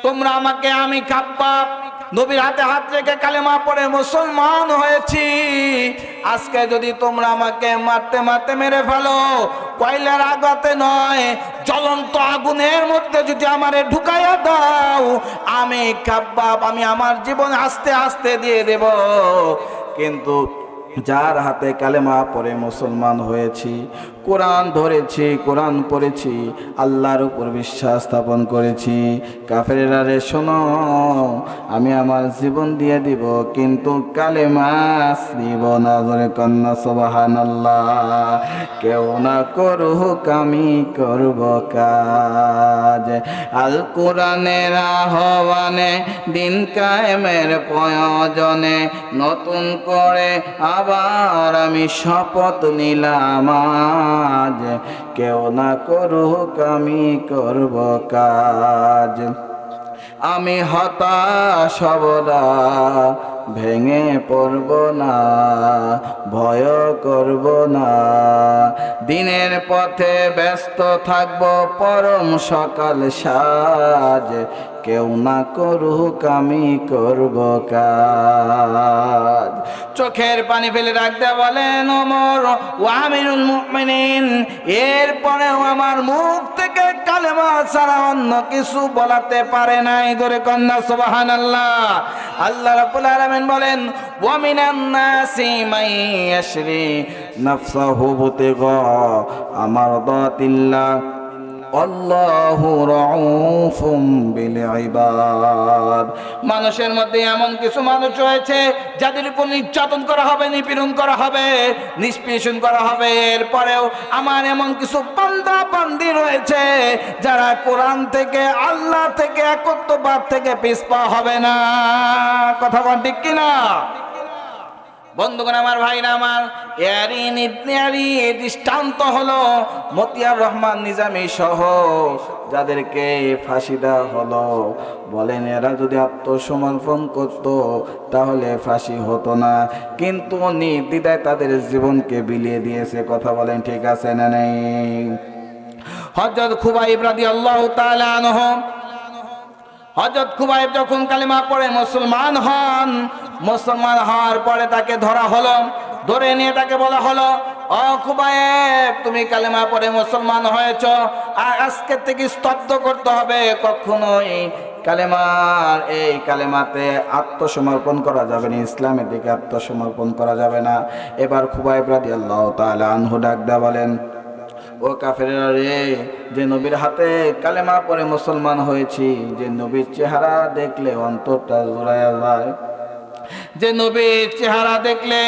তোমরা আমাকে, আমি খাব্বাব নবীর হাতে হাত রেখে কালেমা পড়ে মুসলমান হয়েছি, আজকে যদি তোমরা আমাকে মারতে মারতে মেরে ফেলো, কয়লার আঘাতে নয়, জ্বলন্ত আগুনের মধ্যে যদি আমারে ঢুকাইয়া দাও, আমি খাব্বাব, আমি আমার জীবন আস্তে আস্তে দিয়ে দেব। কিন্তু যার হাতে কালেমা পড়ে মুসলমান হয়েছি, কোরআন ধরেছি, কোরআন পড়েছি, আল্লাহর উপর বিশ্বাস স্থাপন করেছি, কাফেরেরা রে শোনো, আমি আমার জীবন দিয়ে দিব, কিন্তু কালেমা দিব না। ধরে কন্যা সুবহানাল্লাহ। কেউ না করুক, আমি করব কাজ, আল কোরআনের আহ্বানে, দিন কায়েমের প্রয়োজনে, নতুন করে আবার আমি শপথ নিলাম আজ, কেউ না করুক, আমি করব কাজ। আমি হতাশ হব না, ভেঙে পড়ব না, ভয় করব না, দিনের পথে ব্যস্ত থাকব পরম সকাল সাজ, কেউ না করুক, আমি করব কাজ। চোখের পানি ফেলে রাখতে বলেন ওমর, ও আমিরুল মুমিনিন, এরপরেও আমার মুখ থেকে কালেমা ছাড়া অন্য কিছু বলাতে পারে নাই। ধরে কন্যা সুবহানাল্লাহ। আল্লাহ রাব্বুল আলামিন বলেন, ওয়া মিনান নাসি মান ইয়াশরি নাফসাহু বুতিগা আমারদাতিল্লাহ আল্লাহু রাউফুম বিল ইবাদ। মানুষের মধ্যে এমন কিছু মানুষ রয়েছে যাদের উপর নির্যাতন করা হবে, নিপীড়ন করা হবে, নিষ্পেষণ করা হবে, এরপরেও আমার এমন কিছু বান্দা বান্দি রয়েছে যারা কোরআন থেকে, আল্লাহ থেকে, একত্ববাদ থেকে পিছপা হবে না। কথা বল ঠিক কিনা? বন্ধুগণ আমার, ভাইরা আমার, এরই দৃষ্টান্ত হলো মতিয়ার রহমান নিজামী সহ যাদেরকে ফাঁসি দেওয়া হলো। বলেন, এরা যদি আত্মসমর্পণ করত তাহলে ফাঁসি হতো না, কিন্তু নির্দ্বিধায় তাদের জীবনকে বিলিয়ে দিয়েছে। কথা বলেন ঠিক আছে না নেই? হযরত খুবাইব রাদিয়াল্লাহু তাআলা আনহু, হযরত খুবাইব যখন কালেমা পড়ে মুসলমান হন, মুসলমান হওয়ার পরে তাকে ধরা হলো, ধরে নিয়ে তাকে বলা হলো, ও খুবাইব, তুমি কালেমা পড়ে মুসলমান হয়েছ, আর আজকে থেকে স্তব্ধ করতে হবে, কখনোই কালেমার এই কালেমাতে আত্মসমর্পণ করা যাবে না, ইসলামের দিকে আত্মসমর্পণ করা যাবে না। এবার খুবাইব রাদিয়াল্লাহু তাআলা আনহু ডাক দেয়া বলেন, ও কাফেররা রে, যে নবীর হাতে কালেমা পড়ে মুসলমান হয়েছি, যে নবীর চেহারা দেখলে অন্তরটা জুড়ায়া যায়, যে নবীর চেহারা দেখলে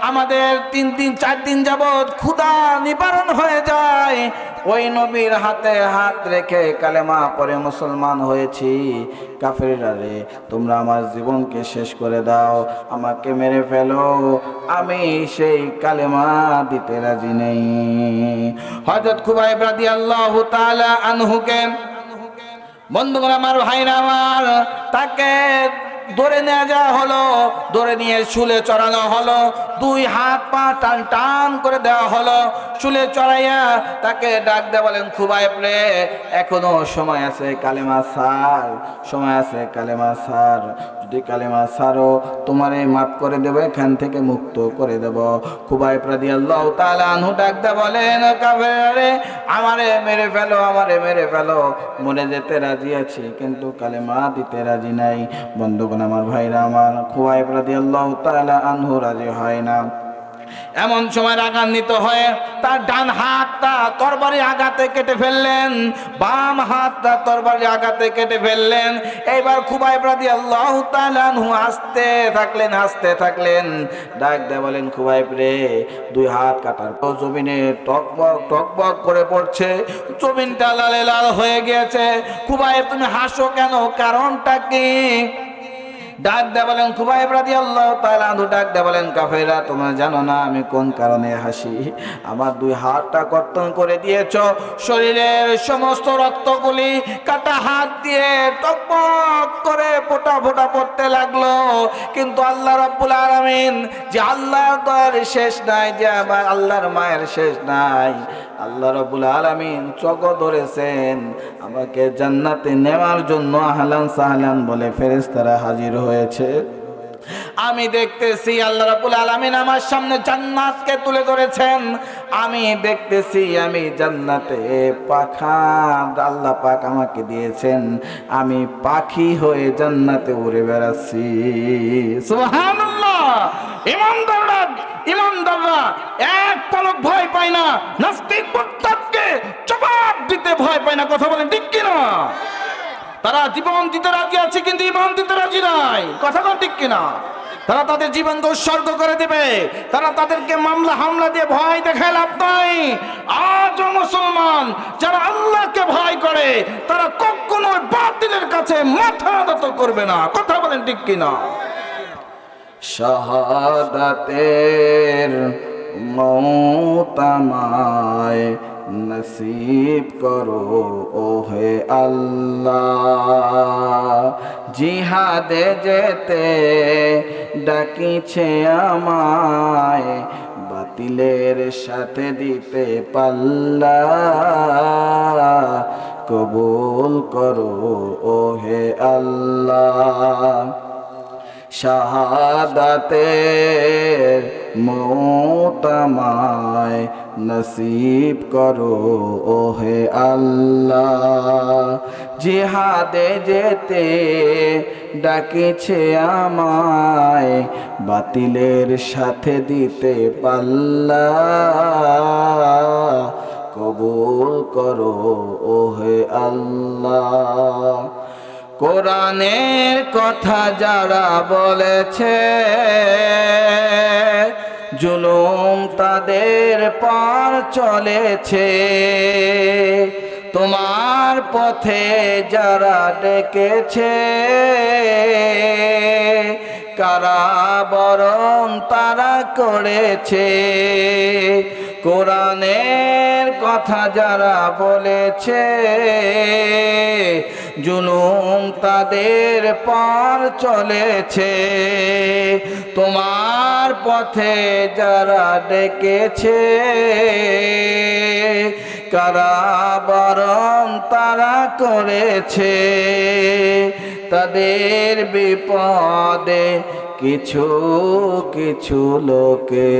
আমাদের 3 দিন 4 দিন যাবত ক্ষুধা নিবারণ হয়ে যায়, ওই নবীর হাতে হাত রেখে কালেমা পড়ে মুসলমান হয়েছি। কাফেররা রে, তোমরা আমার জীবনকে শেষ করে দাও, আমাকে মেরে ফেলো, আমি সেই কালেমা দিতে রাজি নেই। হযরত খুবাইব রাদিয়াল্লাহু তাআলা আনহুকে, বন্ধুগণ আমার, ভাইরা আমার, তাকে ধরে নিয়ে যাওয়া হলো, ধরে নিয়ে শুলে চড়ানো হলো, 2 হাত পা টান টান করে দেওয়া হলো, শুলে চড়াইয়া তাকে ডাক দেয়া বলেন, খুবাইব রে, এখনো সময় আছে, কালেমা ছাড়, সময় আছে, কালেমা ছাড়, যদি কালেমা ছাড়ো তোমারে মাফ করে দেব, এখান থেকে মুক্ত করে দেব। খুবাইব রাদিয়াল্লাহু তাআলা আনহু ডাক দেয়া বলেন, কাফেররা রে, আমারে মেরে ফেলো, আমারে মেরে ফেলো, মরে যেতে রাজি আছি, কিন্তু কালেমা দিতে রাজি নাই। বন্ধুগণ আমার, ভাইরা আমার, খুবাইব রাদিয়াল্লাহু তাআলা আনহু রাজি হয় না। এমন সময় রাগান্বিত হয়ে তার ডান হাতটা তরবারি আঘাতে কেটে ফেললেন, বাম হাতটা তরবারি আঘাতে কেটে ফেললেন। এইবার খুবাইব রাদিয়াল্লাহু তাআলা আনহু হাসতে থাকলেন, ডাক দিয়ে বলেন, খুবাইব রে, দুই হাত কাটার পর জমিনে টকবক করে পড়ছে, জমিনটা লালে লাল হয়ে গিয়েছে। খুবাইব তুমি হাসো কেন, কারণটা কি? ডাক দে বলেন, খুবাইব রাদিয়াল্লাহু তাআলা আনহু ডাক দে বলেন, কাফেররা তোমরা জানো না আমি কোন কারণে হাসি? আমার দুই হাতটা কর্তন করে দিয়েছো, শরীরের সমস্ত রক্তগুলি কাটা হাত দিয়ে টকবক করে ফোঁটা ফোঁটা পড়তে লাগলো। কিন্তু আল্লাহ রাব্বুল আলামিন, যে আল্লাহর দয়ার শেষ নাই, যে আমার আল্লাহর মায়ের শেষ নাই, আল্লাহ রাব্বুল আলামিন চোখ ধরেছেন আমাকে জান্নাতে নেওয়ার জন্য। আহলান সাহলান বলে ফেরেশতারা হাজির হয়েছে। আমি দেখতেছি আল্লাহ রাব্বুল আলামিন আমার সামনে জান্নাতকে তুলে ধরেছেন। আমি দেখতেছি আমি জান্নাতে পাখা আল্লাহ পাক আমাকে দিয়েছেন, আমি পাখি হয়ে জান্নাতে উড়ে বেড়াচ্ছি। সুবহানাল্লাহ। ইমানদাররা এক পলক ভয় পায় না, নাস্তিক মুরতাদকে জবাব দিতে ভয় পায় না। কথা বলেন ঠিক কিনা? তারা জীবন দিতে রাজি আছে কিন্তু ইমান দিতে রাজি নাই। কথা বলেন ঠিক কিনা? তারা তাদের জীবনকে উৎসর্গ করে দেবে, তারা তাদেরকে মামলা হামলা দিয়ে ভয় দেখায় লাভ নাই। আজও মুসলমান যারা আল্লাহকে ভয় করে তারা কখনো বাতিলের কাছে মাথা নত করবে না। কথা বলেন ঠিক কিনা? শাহাদাতের মওত আমায় নসিব করো ওহে আল্লাহ, জিহাদে যেতে ডাকিছে আমায়, বাতিলের সাথে দিতে পাল্লা, কবুল করো ওহে আল্লাহ। শাহাদাতের মওত আমায় নসিব করো ওহে আল্লাহ, জিহাদে যেতে ডাকিছে আমায়, বাতিলের সাথে দিতে পাল্লা, কবুল করো ওহে আল্লাহ। কোরআনের কথা যারা বলেছে, জুলুম তাদের পার চলেছে, তোমার পথে যারা ডেকেছে, কারাবরণ তারা করেছে। কোরআনের কথা যারা বলেছে, জুলুম তাদের পার চলেছে, তোমার পথে যারা ডেকেছে, কারাবরণ তারা করেছে। তাদের বিপদে কিছু কিছু লোকে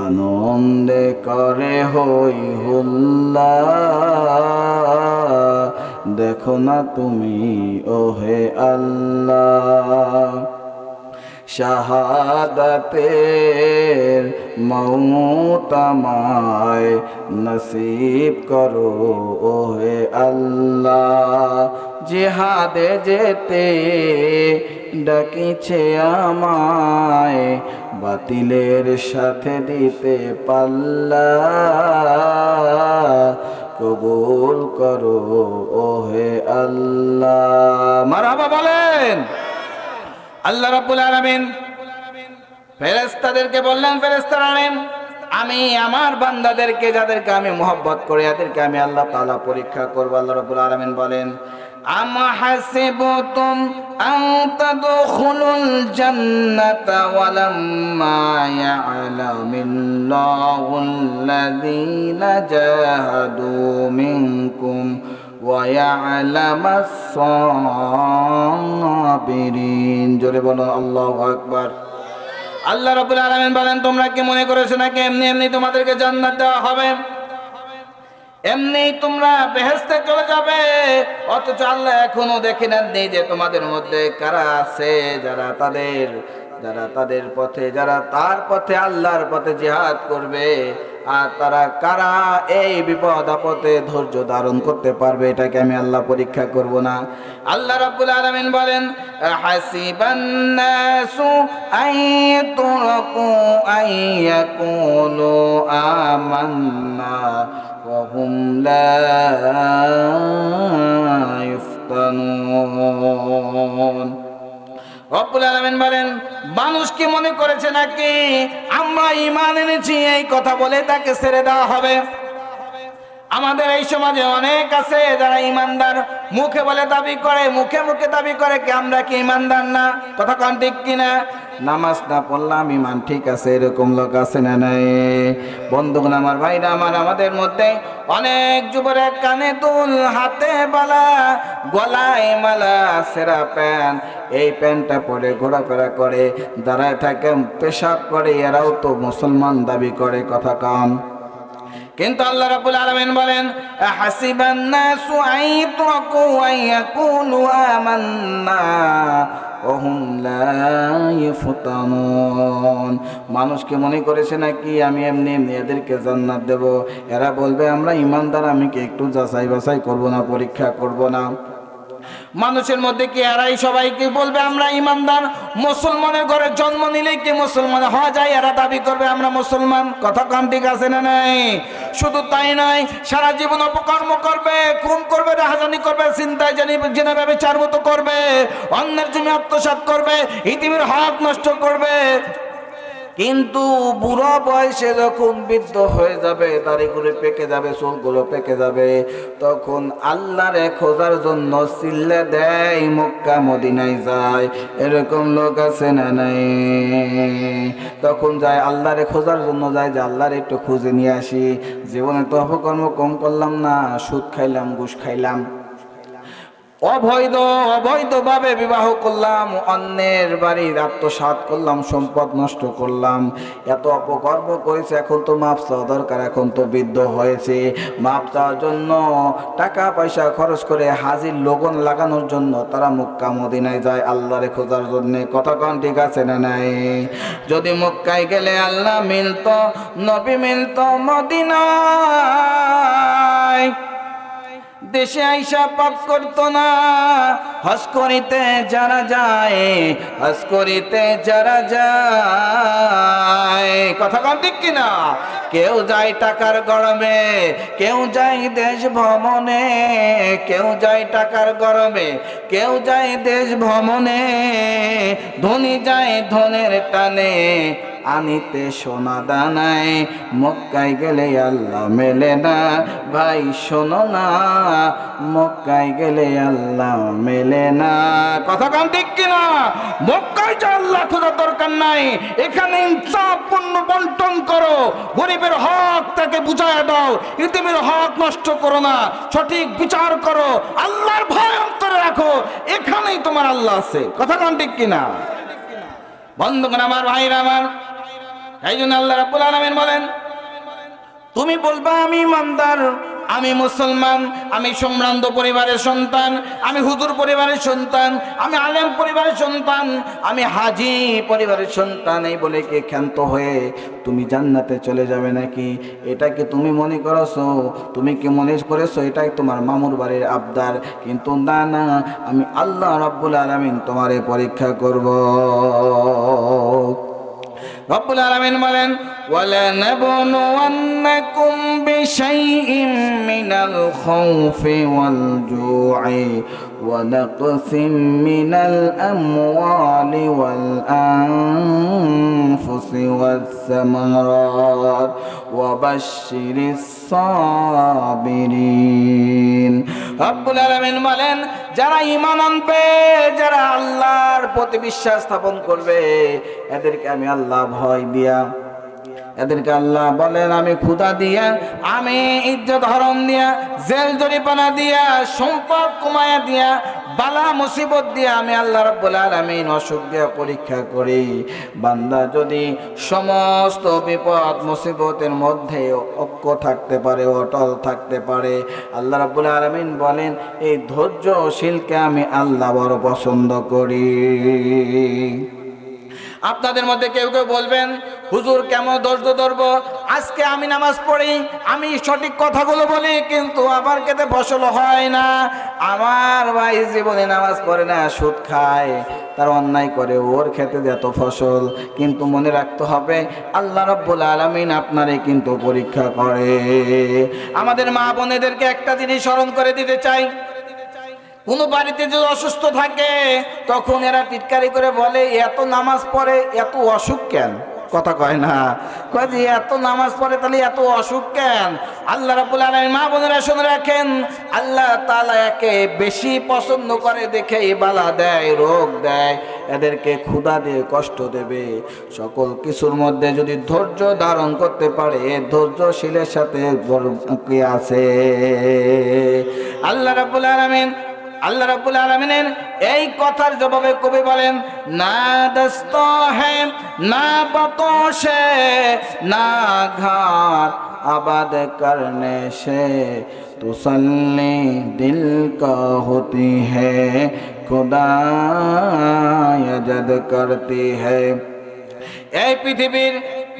আনন্দে করে হই হুল্লা, দেখো না তুমি ওহে আল্লাহ। শাহাদাতের মওত আমায় নসিব করো ওহে আল্লাহ, জিহাদে যেতে ডাকিছে আমায়, বাতিলের সাথে দিতে পাল্লা, কবুল করো ওহে আল্লাহ। মারহাবা বলেন। আল্লাহ রাব্বুল আলামিন ফেরেশতাদেরকে বললেন, ফেরেশতারা আমি আমার বান্দাদেরকে যাদেরকে আমি মহব্বত করি এদেরকে আমি আল্লাহ তাআলা পরীক্ষা করব। আল্লাহ রাব্বুল আলামিন বলেন, আম হাসিবতুম আন তাদখুলুল জান্নাতা ওয়ালাম্মা ইয়া'লামিল্লাহুল্লাযীনা জাহাদু মিনকুম ওয়া ইয়া'লামাস সাবিরিন। জোরে বলুন আল্লাহু আকবার। আল্লাহ রাব্বুল আলামিন বলেন, তোমরা কি মনে করেছো নাকি এমনি এমনি তোমাদেরকে জান্নাত দেওয়া হবে, এমনি তোমরা বেহেশতে চলে যাবে? অথচ আল্লাহ এখনো দেখে নেন যে তোমাদের মধ্যে কারা আছে যারা তাদের যারা তাদের পথে, যারা তার পথে আল্লাহর পথে জিহাদ করবে, আর তারা কারা এই বিপদ আপদে ধৈর্য ধারণ করতে পারবে, এটাকে আমি আল্লাহ পরীক্ষা করব না? আল্লাহ রাব্বুল আলামিন বলেন, হাসিবান নাসু আইয়ুতরাকু আইয়াকুলু আমান্না ওয়া হুম লা ইফতানুন। রব্বুল আলামিন বলেন, মানুষ কি মনে করেছে নাকি আমরা ঈমান এনেছি এই কথা বলে তাকে ছেড়ে দেওয়া হবে? আমাদের এই সমাজে অনেক আছে যারা ইমানদার, মুখে বলে দাবি করে, মুখে মুখে দাবি করে কি আমরা কি ইমানদার না? কথা কোন ঠিক কিনা? নামাজ না পড়লাম ইমান ঠিক আছে, এরকম লোক আছে না নাই? বন্ধুগণ আমার, ভাইরা আমার, আমাদের মধ্যে অনেক যুবরা কানে দুল, হাতে বালা, গলায় মালা, সেরা প্যান্ট, এই প্যান্টটা পরে ঘোরাফেরা করে, দাঁড়ায় থাকে, পেশাব করে, এরাও তো মুসলমান দাবি করে। কথা কম। কিন্তু আল্লাহ রাব্বুল আলামিন বলেন, হাসিবান নাসু আইয়ুতরাকু আইয়াকুলু আমান্না ওয়া হুম লা ইফতানুন। মানুষকে মনে করেছে নাকি আমি এমনি এমনি এদেরকে জান্নাত দেব? এরা বলবে আমরা ইমানদার, আমি কি একটু যাচাই বাছাই করব না, পরীক্ষা করব না? মানুষের মধ্যে কি এরাই সবাইকে বলবে আমরা ইমানদার? মুসলমানের ঘরে জন্ম নিলেই কি মুসলমান হওয়া যায়? এরা দাবি করবে আমরা মুসলমান। কথা কম ঠিক আছে না নাই? শুধু তাই নয়, সারা জীবন অপকর্ম করবে, খুন করবে, রাহাজানি করবে, চিন্তায় জেনে ব্যভিচার মতো করবে, অন্যের জমি আত্মসাৎ করবে, ইতিমের হক নষ্ট করবে। কিন্তু বুড়ো বয়সে যখন বৃদ্ধ হয়ে যাবে, দাড়িগুলো পেকে যাবে, চুলগুলো পেকে যাবে, তখন আল্লাহরে খোঁজার জন্য চিল্লে দেয়, মক্কা মদিনায় যায়। এরকম লোক আছে না নাই? তখন যায় আল্লাহরে খোঁজার জন্য, যায় যে আল্লাহরে একটু খুঁজে নিয়ে আসি, জীবনে তো অপকর্ম কম করলাম না, সুদ খাইলাম, ঘুষ খাইলাম, অবৈধভাবে বিবাহ করলাম, অন্যের বাড়ির আত্মসাৎ করলাম, সম্পদ নষ্ট করলাম, এত অপকর্ম করেছে, এখন তো মাপ চাওয়া দরকার। এখন তো বৃদ্ধ হয়েছে, মাপ চাওয়ার জন্য টাকা পয়সা খরচ করে হাজির লগন লাগানোর জন্য তারা মক্কা মদিনায় যায় আল্লাহরে খোঁজার জন্যে। কথা কন ঠিক আছে না নাই? যদি মক্কায় গেলে আল্লাহ মিলতো, নবী মিলতো মদিনায়, দেশে আইসা পাপ করতো না। হজ করিতে যারা যায়, হজ করিতে যারা যায়, কথা কম ঠিক কিনা? কেউ যায় টাকার গরমে, কেউ যায় দেশ ভ্রমণে, কেউ যায় টাকার গরমে, কেউ যায় দেশ ভ্রমণে, ধনী যায় ধনের টানে, আনিতে সোনা দানায়, মক্কায় গেলে আল্লাহ মেলে না। ভাই শোনো না, মক্কায় গেলে আল্লাহ মেলে না। কথা কম ঠিক কিনা? মক্কায় যা আল্লাহ খোঁজার দরকার নাই, এখানে ইনসাফ পূর্ণ বন্টন করো, গরিবের হক তাকে বুঝায় দাও, ইতিমের হক নষ্ট করো না, সঠিক বিচার করো, আল্লাহর ভয় অন্তরে রাখো, এখানেই তোমার আল্লাহ আছে। কথা কম ঠিক কিনা? বন্ধুগণ আমার, ভাইরা আমার, এই জন্য আল্লাহ রাব্বুল আলামিন বলেন, তুমি বলবা আমি ইমানদার, আমি মুসলমান, আমি সম্ভ্রান্ত পরিবারের সন্তান, আমি হুজুর পরিবারের সন্তান, আমি আলেম পরিবারের সন্তান, আমি হাজি পরিবারের সন্তান, এই বলে কি ক্ষান্ত হয়ে তুমি জান্নাতে চলে যাবে নাকি? এটা কি তুমি মনে করছো? তুমি কি মনে করেছো এটাই তোমার মামুর বাড়ির আবদার? কিন্তু না না, আমি আল্লাহ রাব্বুল আলামিন তোমারে পরীক্ষা করব। রব্বুল আলামিন বলেন, وَلَنَبْلُوَنَّكُمْ بِشَيْءٍ مِّنَ الْخَوْفِ وَالْجُوعِ وَنَقْصٍ مِّنَ الْأَمْوَالِ وَالْأَنفُسِ وَالثَّمَرَاتِ وَبَشِّرِ الصَّابِرِينَ। রব্বুল আলামিন বলেন, যারা ঈমান আনবে, যারা আল্লাহর প্রতি বিশ্বাস স্থাপন করবে, এদেরকে আমি আল্লাহ ভয় দিয়া, এদেরকে আল্লাহ বলেন আমি ক্ষুধা দিয়া, আমি ইজ্জত হরম দিয়া, জেল জরিমানা দিয়া, সম্পদ কমায়া দিয়া, বালা মুসিবত দিয়া, আমি আল্লাহ রাব্বুল আলামিন অসুখ দিয়া পরীক্ষা করি। বান্দা যদি সমস্ত বিপদ মুসিবতের মধ্যে ঐক্য থাকতে পারে, অটল থাকতে পারে, আল্লাহ রাব্বুল আলামিন বলেন এই ধৈর্যশীলকে আমি আল্লাহ বড় পছন্দ করি। আপনাদের মধ্যে কেউ কেউ বলবেন, হুজুর কেমন ধৈর্য ধরবো? আজকে আমি নামাজ পড়ি, আমি সঠিক কথাগুলো বলি, কিন্তু আমার খেতে ফসল হয় না। আমার ভাই জীবনে নামাজ পড়ে না, সুদ খায়, তার অন্যায় করে, ওর খেতে এত ফসল। কিন্তু মনে রাখতে হবে, আল্লাহ রাব্বুল আলামিন আপনারে কিন্তু পরীক্ষা করে। আমাদের মা বোনেদেরকে একটা জিনিস স্মরণ করে দিতে চাই, কোন বাড়িতে যদি অসুস্থ থাকে তখন এরা টিটকারি করে বলে, এত নামাজ পড়ে এত অসুখ কেন? কথা কয় না, কয় যে এত নামাজ পড়ে তাহলে এত অসুখ কেন? আল্লাহ রাব্বুল আলামিন, মা বোনেরা শুনে রাখেন, আল্লাহ তাআলা একে বেশি পছন্দ করে দেখে বালা দেয়, রোগ দেয়, এদেরকে ক্ষুধা দিয়ে কষ্ট দেবে। সকল কিছুর মধ্যে যদি ধৈর্য ধারণ করতে পারে, ধৈর্যশীলের সাথে কি আছে? আল্লাহ রাব্বুল আলামিনের এই কথার জবাবে কবি বলেন, না দস্ত है না बतोश है না घाट आबाद करने से तसल्ली दिल का होती है खुदा यजद करती है। এই পৃথিবীর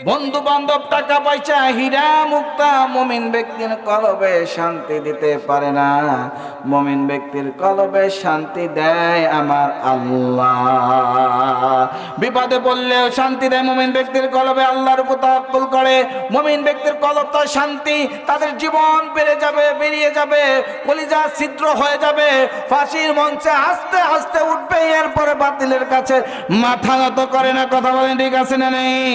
বন্ধু বান্ধব, টাকা পয়সা, হীরা মুক্তা মুমিন ব্যক্তির কলবে শান্তি দিতে পারে না। মুমিন ব্যক্তির কলবে শান্তি দেয় আমার আল্লাহ। বিপদে পড়লেও শান্তি দেয় মুমিন ব্যক্তির কলবে, আল্লাহর উপর তাওয়াক্কুল করে মুমিন ব্যক্তির কলবটা শান্তি, তাদের জীবন বেরিয়ে যাবে, কলিজা ছিদ্র হয়ে যাবে, ফাঁসির মঞ্চে হাসতে হাসতে উঠবে, এরপরে বাতিলের কাছে মাথা নত করে না। কথা বলেন ঠিক আছে না নেই?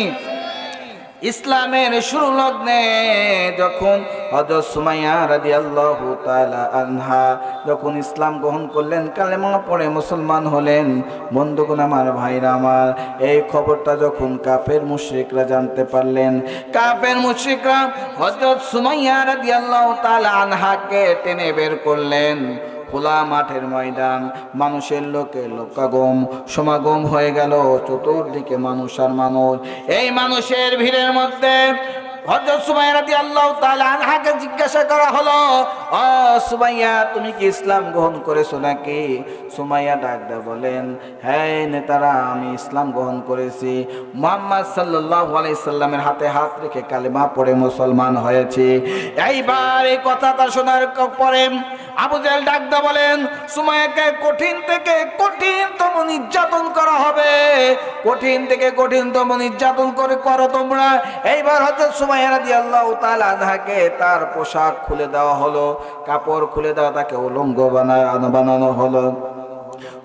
ইসলামের শুরু লগ্নে যখন হযরত সুমাইয়া রাদিয়াল্লাহু তাআলা আনহা যখন ইসলাম গ্রহণ করলেন, কালেমা পড়ে মুসলমান হলেন, বন্ধুগণ আমার, ভাইরা আমার, এই খবরটা যখন কাফের মুশরিকরা জানতে পারলেন, কাফের মুশরিকরা হযরত সুমাইয়া রাদিয়াল্লাহু তাআলা আনহাকে টেনে বের করলেন। খোলা মাঠের ময়দান, মানুষের লোকাগম সমাগম হয়ে গেল, চতুর্দিকে মানুষ আর মানুষ। এই মানুষের ভিড়ের মধ্যে হযরত সুমাইয়া রাদিয়াল্লাহু তাআলা আনহাকে জিজ্ঞাসা করা হলো, ও সুমাইয়া, তুমি কি ইসলাম গ্রহণ করেছো নাকি? সুমাইয়া ডাক দিয়ে বলেন, হ্যাঁ নেতারা, আমি ইসলাম গ্রহণ করেছি, মুহাম্মদ সাল্লাল্লাহু আলাইহি সাল্লামের হাতে হাত রেখে কালেমা পড়ে মুসলমান হয়েছি। এইবার এই কথাটা শোনার পরে আবু জেহেল ডাক দিয়ে বলেন, সুমাইয়াকে কঠিন থেকে কঠিনতম নির্যাতন করা হবে, কঠিন থেকে কঠিনতম নির্যাতন করো তোমরা। এইবার হযরত সুমাইয়া রাদিয়াল্লাহু তাআলা আনহাকে তার পোশাক খুলে দেওয়া হলো, কাপড় খুলে দেওয়া, তাকে উলঙ্গ বানানো হলো।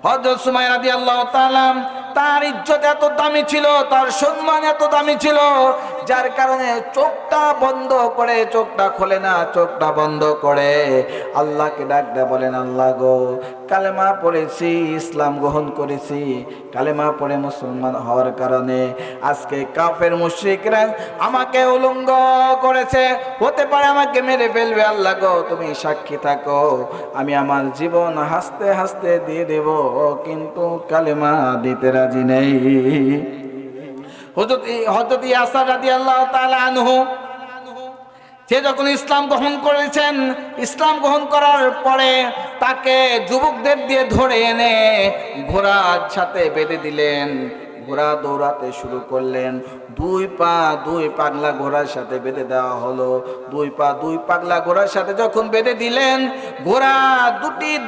হযরত সুমাইয়া রাদিয়াল্লাহু তাআলা, তার ইজ্জত এত দামি ছিল, তার সম্মান এত দামি ছিল, যার কারণে চোখটা বন্ধ করে, চোখটা খোলে না, চোখটা বন্ধ করে আল্লাহকে ডাক দেয়া বলেন, আল্লাহ গো, কালেমা পড়েছি, ইসলাম গ্রহণ করেছি, কালেমা পড়ে মুসলমান হওয়ার কারণে আজকে কাফের মুশরিকরা আমাকে উলঙ্গ করেছে, হতে পারে আমাকে মেরে ফেলবে, আল্লাহ গো তুমি সাক্ষী থাকো, আমি আমার জীবন হাসতে হাসতে দিয়ে দেব, কিন্তু কালেমা দিতে রাজি নেই। হযরত ইয়াসার রাদিয়াল্লাহু তাআলা আনহু, সে যখন ইসলাম গ্রহণ করেছেন, ইসলাম গ্রহণ করার পরে তাকে যুবকদের দিয়ে ধরে এনে ঘোড়ার সাথে বেঁধে দিলেন, ঘোড়া দৌড়াতে শুরু করলেন। দুই পাগলা ঘোড়ার সাথে বেঁধে দেওয়া হলো। দুই পাগলা ঘোড়ার সাথে যখন বেঁধে দিলেন, ঘোড়া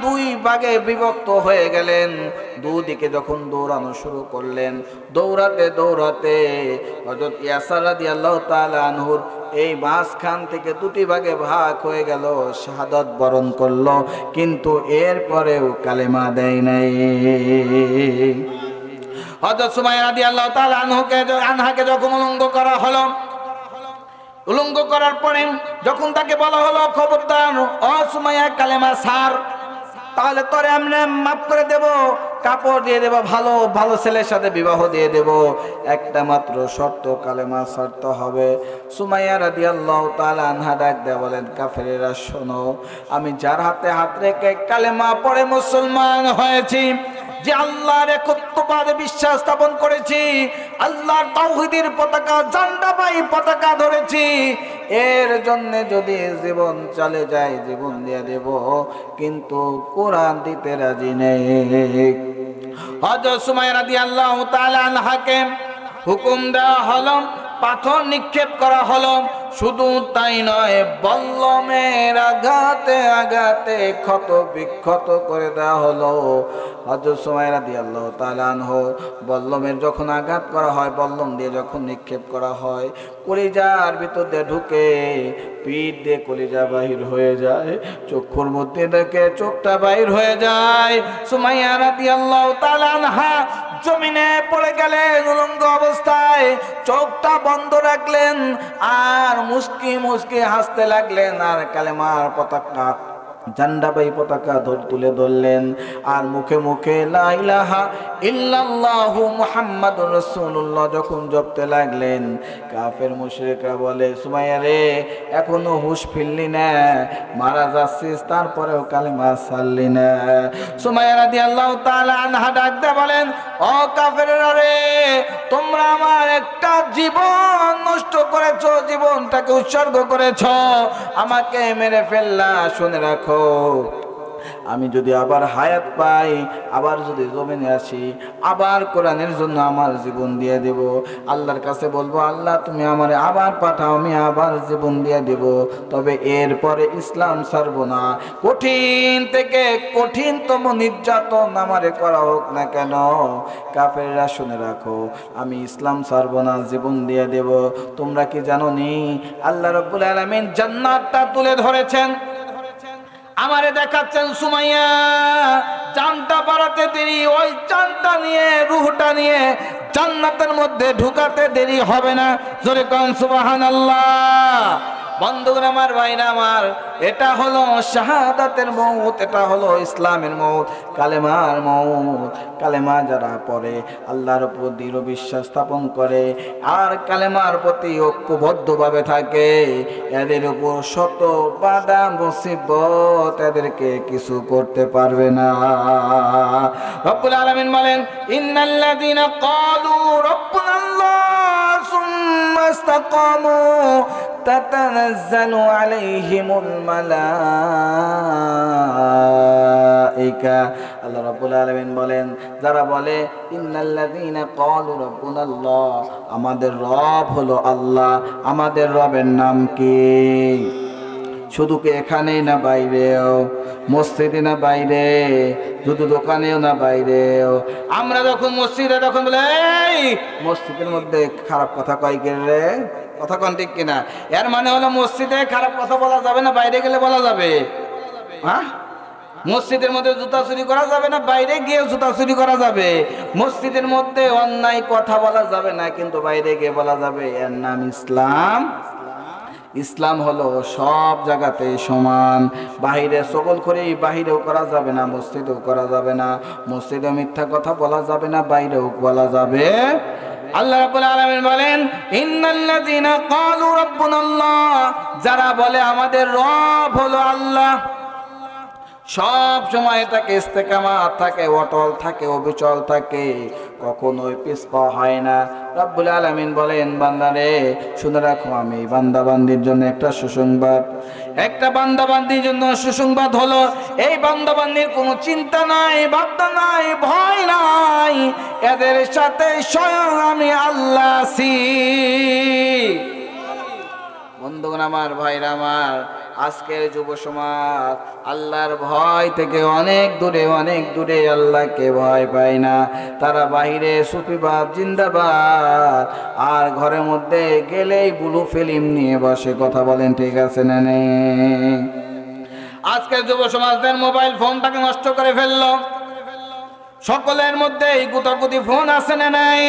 দুই ভাগে বিভক্ত হয়ে গেলেন। দুদিকে যখন দৌড়ানো শুরু করলেন, দৌড়াতে দৌড়াতে হযরত ইয়াসার রাদিয়াল্লাহু তাআলা আনহুর এই মাঝখান থেকে দুটি ভাগে ভাগ হয়ে গেল, শাহাদাত বরণ করলো, কিন্তু এরপরেও কালেমা দেয় নাই। হযরত সুমাইয়া রাদিয়াল্লাহু তাআলা আনহাকে যখন উলঙ্গ করা হলো, উলঙ্গ করার পরে যখন তাকে বলা হলো, খবরদার ও সুমাইয়া, কালেমা ছাড়, তাহলে তোরে আমরা মাফ করে দেব, কাপড় দিয়ে দেব, ভালো ভালো ছেলের সাথে বিবাহ দিয়ে দেব, একটা মাত্র শর্ত, কালেমা ছাড়তে হবে। সুমাইয়া রাদিয়াল্লাহু তাআলা আনহা ডাক দেয়া বলেন, কাফেরেরা শোনো, আমি যার হাতে হাত রেখে কালেমা পড়ে মুসলমান হয়েছি, যে আল্লাহর একত্ববাদে বিশ্বাস স্থাপন করেছি, আল্লাহর তাওহীদের পতাকা, জান্ডাবাই পতাকা ধরেছি, এর জন্য যদি জীবন চলে যায় জীবন দিয়ে দেব, কিন্তু কোরআন দিতে রাজি নেই। হযরত সুমাইয়া রাদিয়াল্লাহু তাআলা আনহাকে হুকুম দেওয়া হলো, পাথর নিক্ষেপ করা হলো। শুধু তাই নয়, বল্লমের আঘাতে আঘাতে ক্ষত বিক্ষত করে দেওয়া হলো। হযরত সুমাইয়া রাদিয়াল্লাহু তাআলা আনহু বল্লমের যখন আঘাত করা হয়, বল্লম দিয়ে যখন নিক্ষেপ করা হয়, কলিজার ভিতর দিয়ে ঢুকে, পিঠ দিয়ে কলিজা বাহির হয়ে যায়, চক্ষুর মধ্যে থেকে চোখটা বাহির হয়ে যায়। সুমাইয়া রাদিয়াল্লাহু তাআলা আনহা জমিনে পড়ে গেলেন উলঙ্গ অবস্থায়, চোখটা বন্ধ রাখলেন আর মুস্কি মুস্কি হাসতে লাগলেন, আর কালেমার পতাকা, ঝান্ডাবাহী পতাকা তুলে ধরলেন, আর মুখে মুখে লা ইলাহা ইল্লাল্লাহু মুহাম্মাদুর রাসূলুল্লাহ যখন জপতে লাগলেন, কাফের মুশরিকরা বলে, সুমাইয়া রে, এখনো হুঁশ ফিরলি না, মারা যাচ্ছিস, তারপরেও কালেমা ছাড়লি না। সুমাইয়া রাদিয়াল্লাহু তাআলা আনহা ডাক দিয়ে বলেন, ও কাফেররা রে, তোমরা আমার একটা জীবন নষ্ট করেছো, জীবনটাকে উৎসর্গ করেছো, আমাকে মেরে ফেললা। শুনে রাখো, আমি যদি আবার হায়াত পাই, আবার যদি জমিনে আসি, আবার কোরআনের জন্য আমার জীবন দিয়ে দেব। আল্লাহর কাছে বলবো, আল্লাহ তুমি আমারে আবার পাঠাও, আমি আবার জীবন দিয়ে দেব, তবে এরপরে ইসলাম ছাড়বো না। কঠিন থেকে কঠিনতম নির্যাতন আমারে করা হোক না কেন, কাফেররা শুনে রাখো, আমি ইসলাম ছাড়বো না, জীবন দিয়ে দেব। তোমরা কি জানো নি, আল্লাহ রাব্বুল আলামিন জান্নাতটা তুলে ধরেছেন, আমারে দেখাচ্ছেন। সুমাইয়া জানটা বাড়াতে দেরি, ওই জানটা নিয়ে, রূহটা নিয়ে জান্নাতের মধ্যে ঢুকাতে দেরি হবে না। জোরে কোন সুবহানাল্লাহ। বন্ধুগণ আমার, ভাইরা আমার, এটা হলো শাহাদাতের মউত, এটা হলো ইসলামের মউত, কালেমার মউত। কালেমা যারা পড়ে, আল্লাহর উপর দৃঢ় বিশ্বাস স্থাপন করে, আর কালেমার প্রতি ঐক্যবদ্ধভাবে থাকে, এদের উপর শত বাধা মুসিবত এদেরকে কিছু করতে পারবে না। রব্বুল আলামিন বলেন, ইন্নাল্লাযীনা ক্বালু রাব্বুনাল্লাহ সুম্মা ইসতাকামু তাতানাজ্জালু আলাইহিমুল মালাইকা। আল্লাহ রাব্বুল আলামিন বলেন, যারা বলে ইন্নাল্লাযীনা ক্বালু রাব্বুনাল্লাহ, আমাদের রব হলো আল্লাহ, আমাদের রবের নাম কি? শুধু কি এখানেই না বাইরেও? মসজিদে না বাইরে? শুধু দোকানেও না বাইরেও? আমরা যখন মসজিদে, তখন বলে, এই মসজিদের মধ্যে খারাপ কথা কয় কে রে? কথা কোন ঠিক কিনা? এর মানে হলো মসজিদে খারাপ কথা বলা যাবে না, বাইরে গেলে বলা যাবে? হ্যাঁ, মসজিদের মধ্যে জুতা চুরি করা যাবে না, বাইরে গিয়ে জুতা চুরি করা যাবে? মসজিদের মধ্যে অন্যায় কথা বলা যাবে না, কিন্তু বাইরে গিয়ে বলা যাবে। এর নাম ইসলাম। ইসলাম হলো সব জায়গাতে সমান। বাহিরে সকল করে বাহিরেও করা যাবে না, মসজিদেও করা যাবে না, মসজিদে মিথ্যা কথা বলা যাবে না, বাইরেও বলা যাবে। আল্লাহ রাব্বুল আলামিন বলেন, ইন্নাল্লাযীনা ক্বালু রাব্বুনাল্লাহ, যারা বলে আমাদের রব হলো আল্লাহ, সব সময় তাকে ইস্তেকামাত থাকে, অটল থাকে, অবিচল থাকে, কখনোই পিছপা হয় না। রব্বুল আলামিন বলেন, বান্দারে শুনে রাখো, আমি বান্দাবান্দির জন্য একটা সুসংবাদ, একটা বান্দাবান্দির জন্য সুসংবাদ হলো, এই বান্দাবান্দির কোনো চিন্তা নাই, ভাবনা নাই, ভয় নাই, এদের সাথে স্বয়ং আমি আল্লাহ আছি। বন্ধুগণ আমার, ভাইরা আমার, আজকের যুব সমাজ আল্লাহর ভয় থেকে অনেক দূরে, অনেক দূরে, আল্লাহকে ভয় পায় না। তারা বাহিরে সুফিবাদ জিন্দাবাদ, আর ঘরের মধ্যে গেলেই ব্লু ফিল্ম নিয়ে বসে কথা বলেন, ঠিক আছে না নেই? আজকের যুব সমাজদের মোবাইল ফোনটাকে নষ্ট করে ফেললো। সকলের মধ্যে গুতাগুতি ফোন আছে না নাই?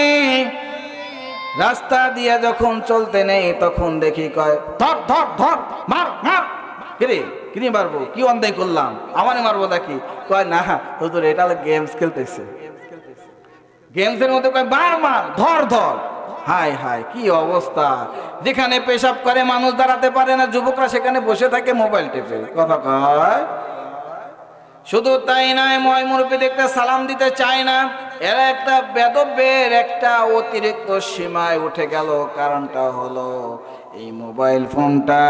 রাস্তা দিয়ে যখন চলতে নেই, তখন দেখি কয়, ধর ধর ধর, মার মার। কিরে কিনে মারবো? কি অন্যায় করলাম? আমারে মারবো নাকি? কয় না হুজুর, এটা গেমস খেলতেছে। গেমসের মধ্যে কয় মার মার, ধর ধর। হায় হায়, কি অবস্থা! যেখানে পেশাব করে মানুষ দাঁড়াতে পারে না, যুবকরা সেখানে বসে থাকে মোবাইল টেপে। কথা কয়। শুধু তাই নয়, ময় মুরব্বী দেখতে সালাম দিতে চায় না, এরা একটা বেদবের একটা অতিরিক্ত সীমায় উঠে গেল। কারণটা হলো এই মোবাইল ফোনটা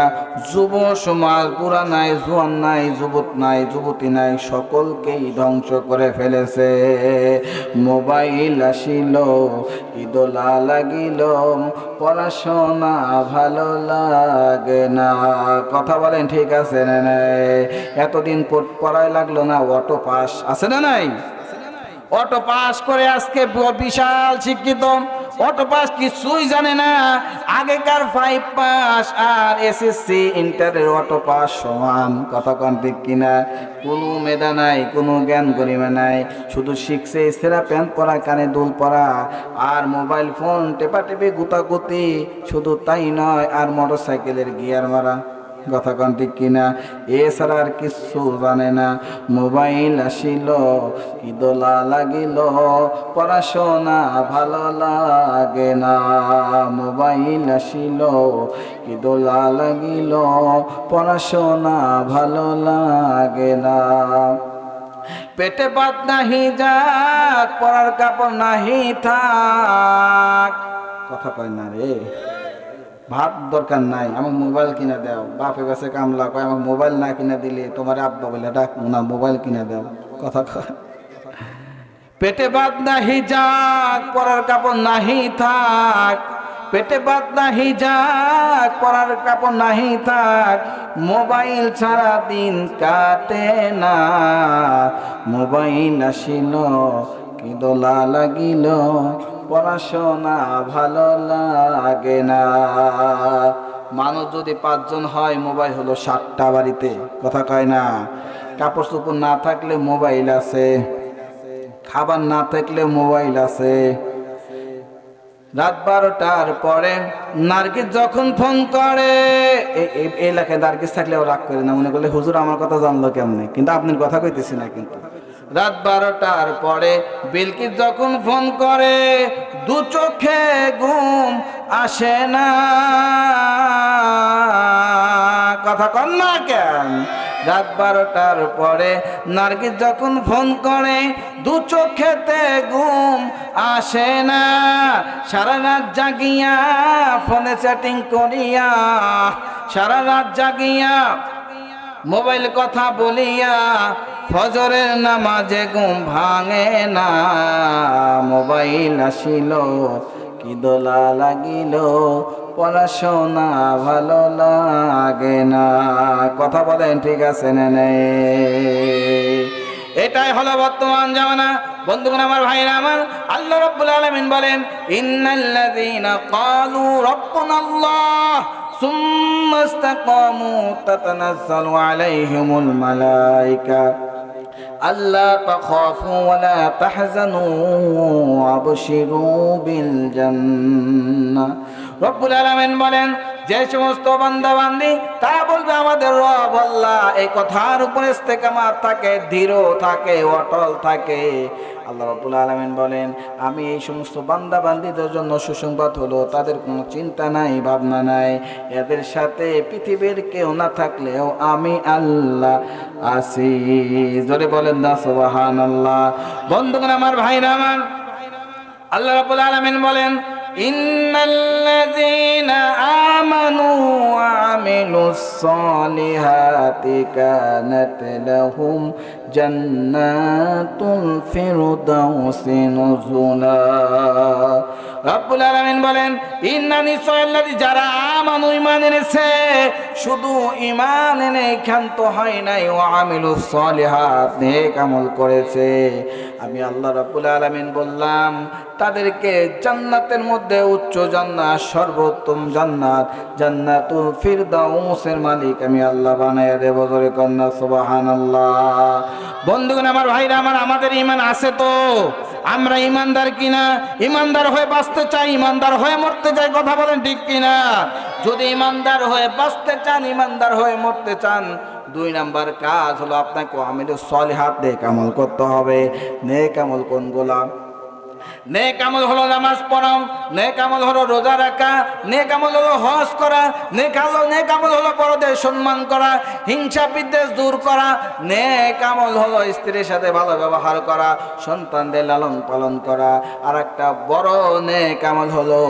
যুব সমাজ, পুরা নাই, জোয়ান নাই, যুবক নাই, যুবতী নাই, সকলকেই ধ্বংস করে ফেলেছে। মোবাইল আসিল, ইদোলা লাগিল, পড়াশোনা ভালো লাগে না। কথা বলেন ঠিক আছে না নাই? এতদিন পড়ায় লাগলো না, অটো পাস আছে না নাই? অটো পাস করে আজকে বিশাল শিক্ষিত, অটো পাস কিছুই জানে না। আগেকার 5 পাস আর এসএসসি ইন্টারের অটো পাস সমান। কথা কন ঠিক কিনা? কোনো মেধা নাই, কোনো জ্ঞান গরিমা নাই, শুধু শিখছে সেরা প্যান্ট পরা, কানে দুল পরা, আর মোবাইল ফোন টেপাটেপি গুতাগুতি। শুধু তাই নয়, আর মোটর সাইকেলের গিয়ার মারা। কথা কন ঠিক কিনা? এছাড়া আর কিছু জানে না। মোবাইল আসিল, কি দোলা লাগিল, পড়াশোনা ভালো লাগে না। মোবাইল আসিল, কি দোলা লাগিল, পড়াশোনা ভালো লাগে না। পেটে ভাত নাহি যাক, পরার কাপড় নাহি থাক। কথা কয় না রে। ভাত দরকার নাই, আমার মোবাইল কিনে দাও। বাপে কাছে কামলা কয়, আমার মোবাইল না কিনে দিলে তোমার আব্বা বলে ডাক না, মোবাইল কিনে দাও। কথা কয়। পেটে ভাত নাহি যাক, পরার কাপড় নাহি থাক। পেটে ভাত নাহি যাক, পরার কাপড় নাহি থাক। মোবাইল ছাড়া দিন কাটে না। মোবাইল আসিল, কি দোলা লাগিল, পড়াশোনা ভালো লাগে না। মানুষ যদি 5 জন হয়, মোবাইল হলো 7টা বাড়িতে। কথা কয় না? কাপড় চোপড় না থাকলে মোবাইল আছে, খাবার না থাকলে মোবাইল আছে। রাত 12টার পরে নার্গিস যখন ফোন করে, এই এলাকায় নার্গিস থাকলেও রাগ করে না, মনে করলে হুজুর আমার কথা জানলো কেমনে, কিন্তু আপনার কথা কইতেছি না। কিন্তু রাত 12টার পরে বিলকিস যখন ফোন করে, দু চোখে ঘুম আসে না। কথা কন না কেন? রাত 12টার পরে নার্গিস যখন ফোন করে, দু চোখেতে ঘুম আসে না। সারা রাত জাগিয়া ফোনে চ্যাটিং করিয়া, সারা রাত জাগিয়া মোবাইল কথা বলিয়া, ফজরের নামাজে ঘুম ভাঙে না। মোবাইল আসিল, কি দোলা লাগিল, পড়াশোনা ভালো লাগে না। কথা বলেন ঠিক আছে না নাই? এটাই হলো বর্তমান জামানা। বন্ধুগণ আমার, ভাইরা আমার, আল্লাহ রাব্বুল আলামিন বলেন, ইন্নাল্লাযীনা ক্বালু রাব্বুনাল্লাহ সুম্মা ইসতাকামু তাতানাজ্জালু আলাইহিমুল মালায়েকা আল্লা তাখাফু ওয়া লা তাহজানু ওয়াবশিরু বিল জান্নাহ। রব্বুল আলামিন বলেন, যে সমস্ত বান্দা বান্দি তারা বলবে আমাদের রব আল্লাহ, এই কথার উপরে ইস্তেকামাত থাকে, দৃঢ় থাকে, অটল থাকে। আল্লাহ রাব্বুল আলামিন বলেন, আমি এই সমস্ত বান্দা বান্দীদের জন্য সুসংবাদ হলো, তাদের কোনো চিন্তা নাই, ভাবনা নাই। এদের সাথে পৃথিবীর কেউ না থাকলেও আমি আল্লাহ আছি। জোরে বলেন না সুবহানাল্লাহ। বন্ধুগণ আমার, ভাইরা আমার, আল্লাহ রাব্বুল আলামিন বলেন, ইন্নাল্লাযীনা আমানু ওয়া আমিলুস সালিহাতি কানাত লাহুম জান্নাতুল ফিরদাউসি নুজুলা। রব্বুল আলামিন বলেন, ইন্না নিশ্চয়ই যারা আমানু, ঈমান এনেছে, শুধু ঈমান এনে ক্ষান্ত হয় নাই, ওয়া আমিলুস সালিহাত, নেক আমল করেছে, আমি আল্লাহ রাব্বুল আলামিন বললাম তাদেরকে জান্নাতের মধ্যে উচ্চ জান্নাত, সর্বোত্তম জান্নাত, জান্নাতুল ফিরদাউসের মালিক আমি আল্লাহ বানায়া দেব। জোরে কন্না সুবহানাল্লাহ। বন্ধুগণ আমার, ভাইরা আমার, আমাদের ঈমান আছে তো? আমরা ঈমানদার কিনা? ঈমানদার হয়ে বাঁচতে চাই, ঈমানদার হয়ে মরতে চাই। কথা বলেন ঠিক কিনা? যদি ঈমানদার হয়ে বাঁচতে চান, ঈমানদার হয়ে মরতে চান, 2 নাম্বার কাজ হলো আপনাকে আমিলুস সালিহাত, নেক আমল করতে হবে। নেক আমল কোনগুলা? নেক আমল হলো নামাজ পড়া, নেক আমল হলো রোজা রাখা, নেক আমল হলো হজ করা, নেক আমল হলো বড়দের সম্মান করা, হিংসা বিদ্বেষ দূর করা, নেক আমল হলো স্ত্রীর সাথে ভালো ব্যবহার করা, সন্তানদের লালন পালন করা। আর একটা বড় নেক আমল হলো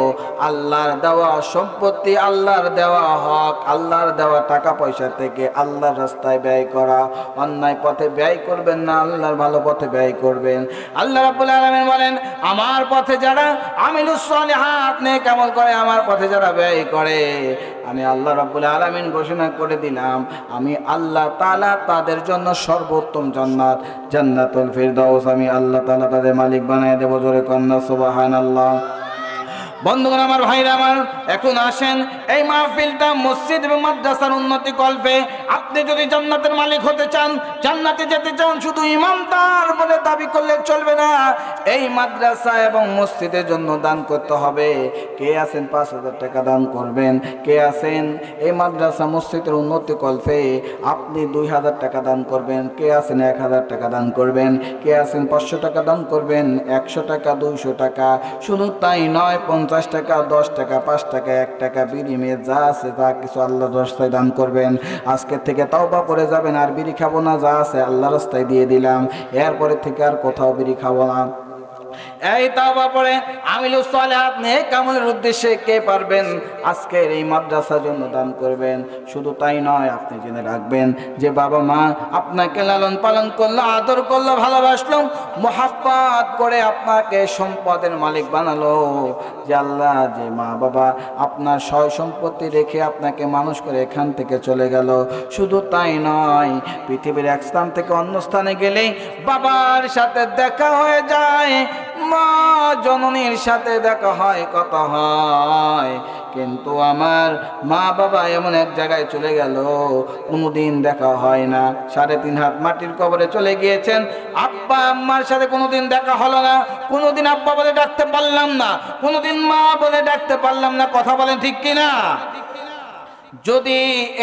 আল্লাহর দেওয়া সম্পত্তি, আল্লাহর দেওয়া হক, আল্লাহর দেওয়া টাকা পয়সা থেকে আল্লাহর রাস্তায় ব্যয় করা। অন্যায় পথে ব্যয় করবেন না, আল্লাহর ভালো পথে ব্যয় করবেন। আল্লাহ রাব্বুল আলামিন বলেন, আমার পথে যারা আমিলুস সালিহাত নেক আমল করে, আমার পথে যারা ব্যয় করে, আমি আল্লাহ রাব্বুল আলামিন ঘোষণা করে দিলাম, আমি আল্লাহ তাআলা তাদের জন্য সর্বোত্তম জান্নাত, জান্নাতুল ফিরদাউস, আমি আল্লাহ তাআলা তাদের মালিক বানায় দেব। জোরে কন্না সুবহানাল্লাহ। বন্ধুগণ আমার, ভাইরা আমার, এখন আসেন এই মাহফিলটা মসজিদ এবং মাদ্রাসার উন্নতি কল্পে। আপনি যদি জান্নাতের মালিক হতে চান, জান্নাতে যেতে চান, শুধু ইমানদার বলে দাবি করলে চলবে না। এই মাদ্রাসা এবং মসজিদের জন্য দান করতে হবে। কে আছেন 5,000 টাকা দান করবেন? কে আছেন এই মাদ্রাসা মসজিদের উন্নতি কল্পে আপনি 2,000 টাকা দান করবেন? কে আছেন 1,000 টাকা দান করবেন? কে আছেন 500 টাকা দান করবেন? 100 টাকা, 200 টাকা? শুধু তাই নয়, 50 টাকা, 10 টাকা, 5 টাকা, 1 টাকা বিনিময়ে যা আছে তা কিছু আল্লাহর রাস্তায় দান করবেন। আজকে থেকে তাওবা করে যাবেন, আর বিড়ি খাবো না, যা আছে আল্লাহর রাস্তায় দিয়ে দিলাম, এরপরে থেকে আর কোথাও বিড়ি খাবো না। এই তাওবা পড়ে আমিলুস সালিহাত নেক আমলের উদ্দেশ্যে কে পারবেন আজকের এই মাদ্রাসার জন্য দান করবেন। শুধু তাই নয়, আপনি জেনে রাখবেন যে বাবা মা আপনাকে লালন পালন করলো, আদর করলো, ভালোবাসলো, মোহাব্বত করে আপনাকে সম্পদের মালিক বানালো। যে আল্লাহ, যে মা বাবা আপনার সয় সম্পত্তি রেখে আপনাকে মানুষ করে এখান থেকে চলে গেল, শুধু তাই নয়, পৃথিবীর এক স্থান থেকে অন্য স্থানে গেলেই বাবার সাথে দেখা হয়ে যায়, মা জননীর সাথে দেখা হয়, কথা হয়। কিন্তু আমার মা বাবা এমন এক জায়গায় চলে গেল, কোনোদিন দেখা হয় না। 3.5 হাত মাটির কবরে চলে গিয়েছেন। আব্বা আম্মার সাথে কোনোদিন দেখা হলো না, কোনোদিন আব্বা বলে ডাকতে পারলাম না, কোনোদিন মা বলে ডাকতে পারলাম না। কথা বলেন ঠিক কিনা? যদি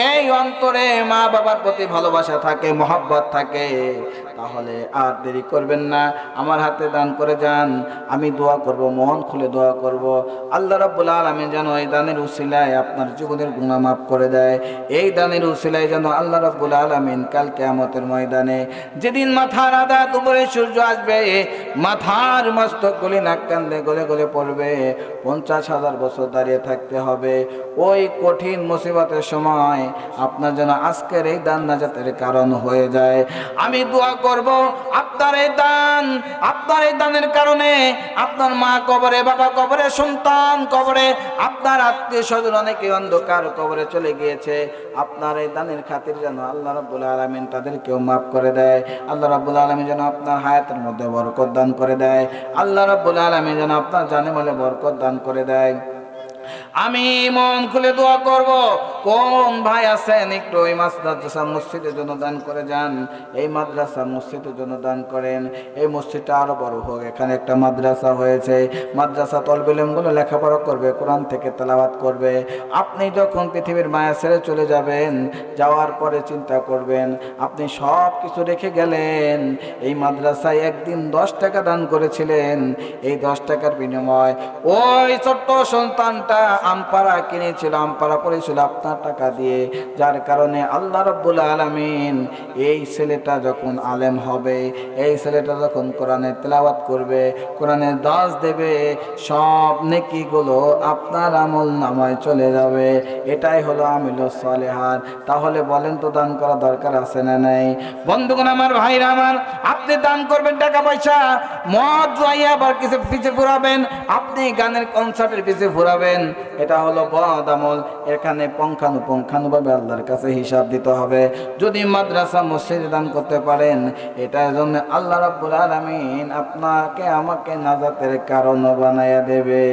এই অন্তরে মা বাবার প্রতি ভালোবাসা থাকে, মহব্বত থাকে, তাহলে আর দেরি করবেন না, আমার হাতে দান করে যান। আমি দোয়া করব, মন খুলে দোয়া করব, আল্লাহ রাব্বুল আলামিন যেন এই দানের উসিলায় আপনার জীবনের গুনাহ মাফ করে দেয়। এই দানের উসিলায় যেন আল্লাহ রাব্বুল আলামিন কাল কিয়ামতের ময়দানে, যেদিন মাথার আধা উপরে সূর্য আসবে, মাথার মস্তকগুলি নাক কান্দে গলে গলে পড়বে, 50,000 বছর দাঁড়িয়ে থাকতে হবে, ওই কঠিন মুসিবতের সময় আপনার যেন আজকের এই দান নাজাতের কারণ হয়ে যায়। আমি দোয়া করব, আপনার এই দানের কারণে আপনার মা কবরে, বাবা কবরে, সন্তান কবরে, আপনার আত্মীয় স্বজন অনেকে অন্ধকার কবরে চলে গিয়েছে, আপনার এই দানের খাতির যেন আল্লাহ রাব্বুল আলামিন তাদেরকেও মাফ করে দেয়। আল্লাহ রাব্বুল আলামিন যেন আপনার হায়াতের মধ্যে বরকত দান করে দেয়। আল্লাহ রাব্বুল আলামিন যেন আপনার জানে মালে বরকত দান করে দেয়। আমি মন খুলে দোয়া করব, কোন ভাই আছেন একটু এই মাদ্রাসা মসজিদের জন্য দান করে যান। এই মাদ্রাসা মসজিদের জন্য দান করেন। এই মসজিদটা আরো বড় হোক। এখানে একটা মাদ্রাসা হয়েছে, মাদ্রাসা তলবে ইলমগুলো লেখাপড়া করবে, কোরআন থেকে তেলাওয়াত করবে। আপনি যখন পৃথিবীর মায়া ছেড়ে চলে যাবেন, যাওয়ার পরে চিন্তা করবেন আপনি সব কিছু রেখে গেলেন। এই মাদ্রাসায় একদিন 10 টাকা দান করেছিলেন, এই 10 টাকার বিনিময় ওই ছোট্ট সন্তানটা আমপারা কিনেছিল, আমপারা পড়েছিল আপনার টাকা দিয়ে, যার কারণে আল্লাহ রাব্বুল আলামিন এই ছেলেটা যখন আলেম হবে, এই ছেলেটা যখন কোরআনের তেলাওয়াত করবে, কোরআনের দাস দেবে, সব নেকিগুলো আপনার আমল নামায় চলে যাবে। এটাই হলো আমিলুস সালিহাত। তাহলে বলেন তো দান করা দরকার আছে না নাই? বন্ধুগণ আমার, ভাইরা আমার, আপনি দান করবেন টাকা পয়সা, মদ জুয়া আবার কিছু পিছে ঘুরাবেন, আপনি গানের কনসার্টের পিছে ঘুরাবেন, এটা হলো বদ আমল। এখানে পুঙ্খানুপুঙ্খানুভাবে আল্লাহর কাছে হিসাব দিতে হবে। যদি মাদ্রাসা মসজিদে দান করতে পারেন, এটার জন্য আল্লাহ রাব্বুল আলামিন আপনাকে আমাকে নাজাতের কারণ বানায়া দেবে।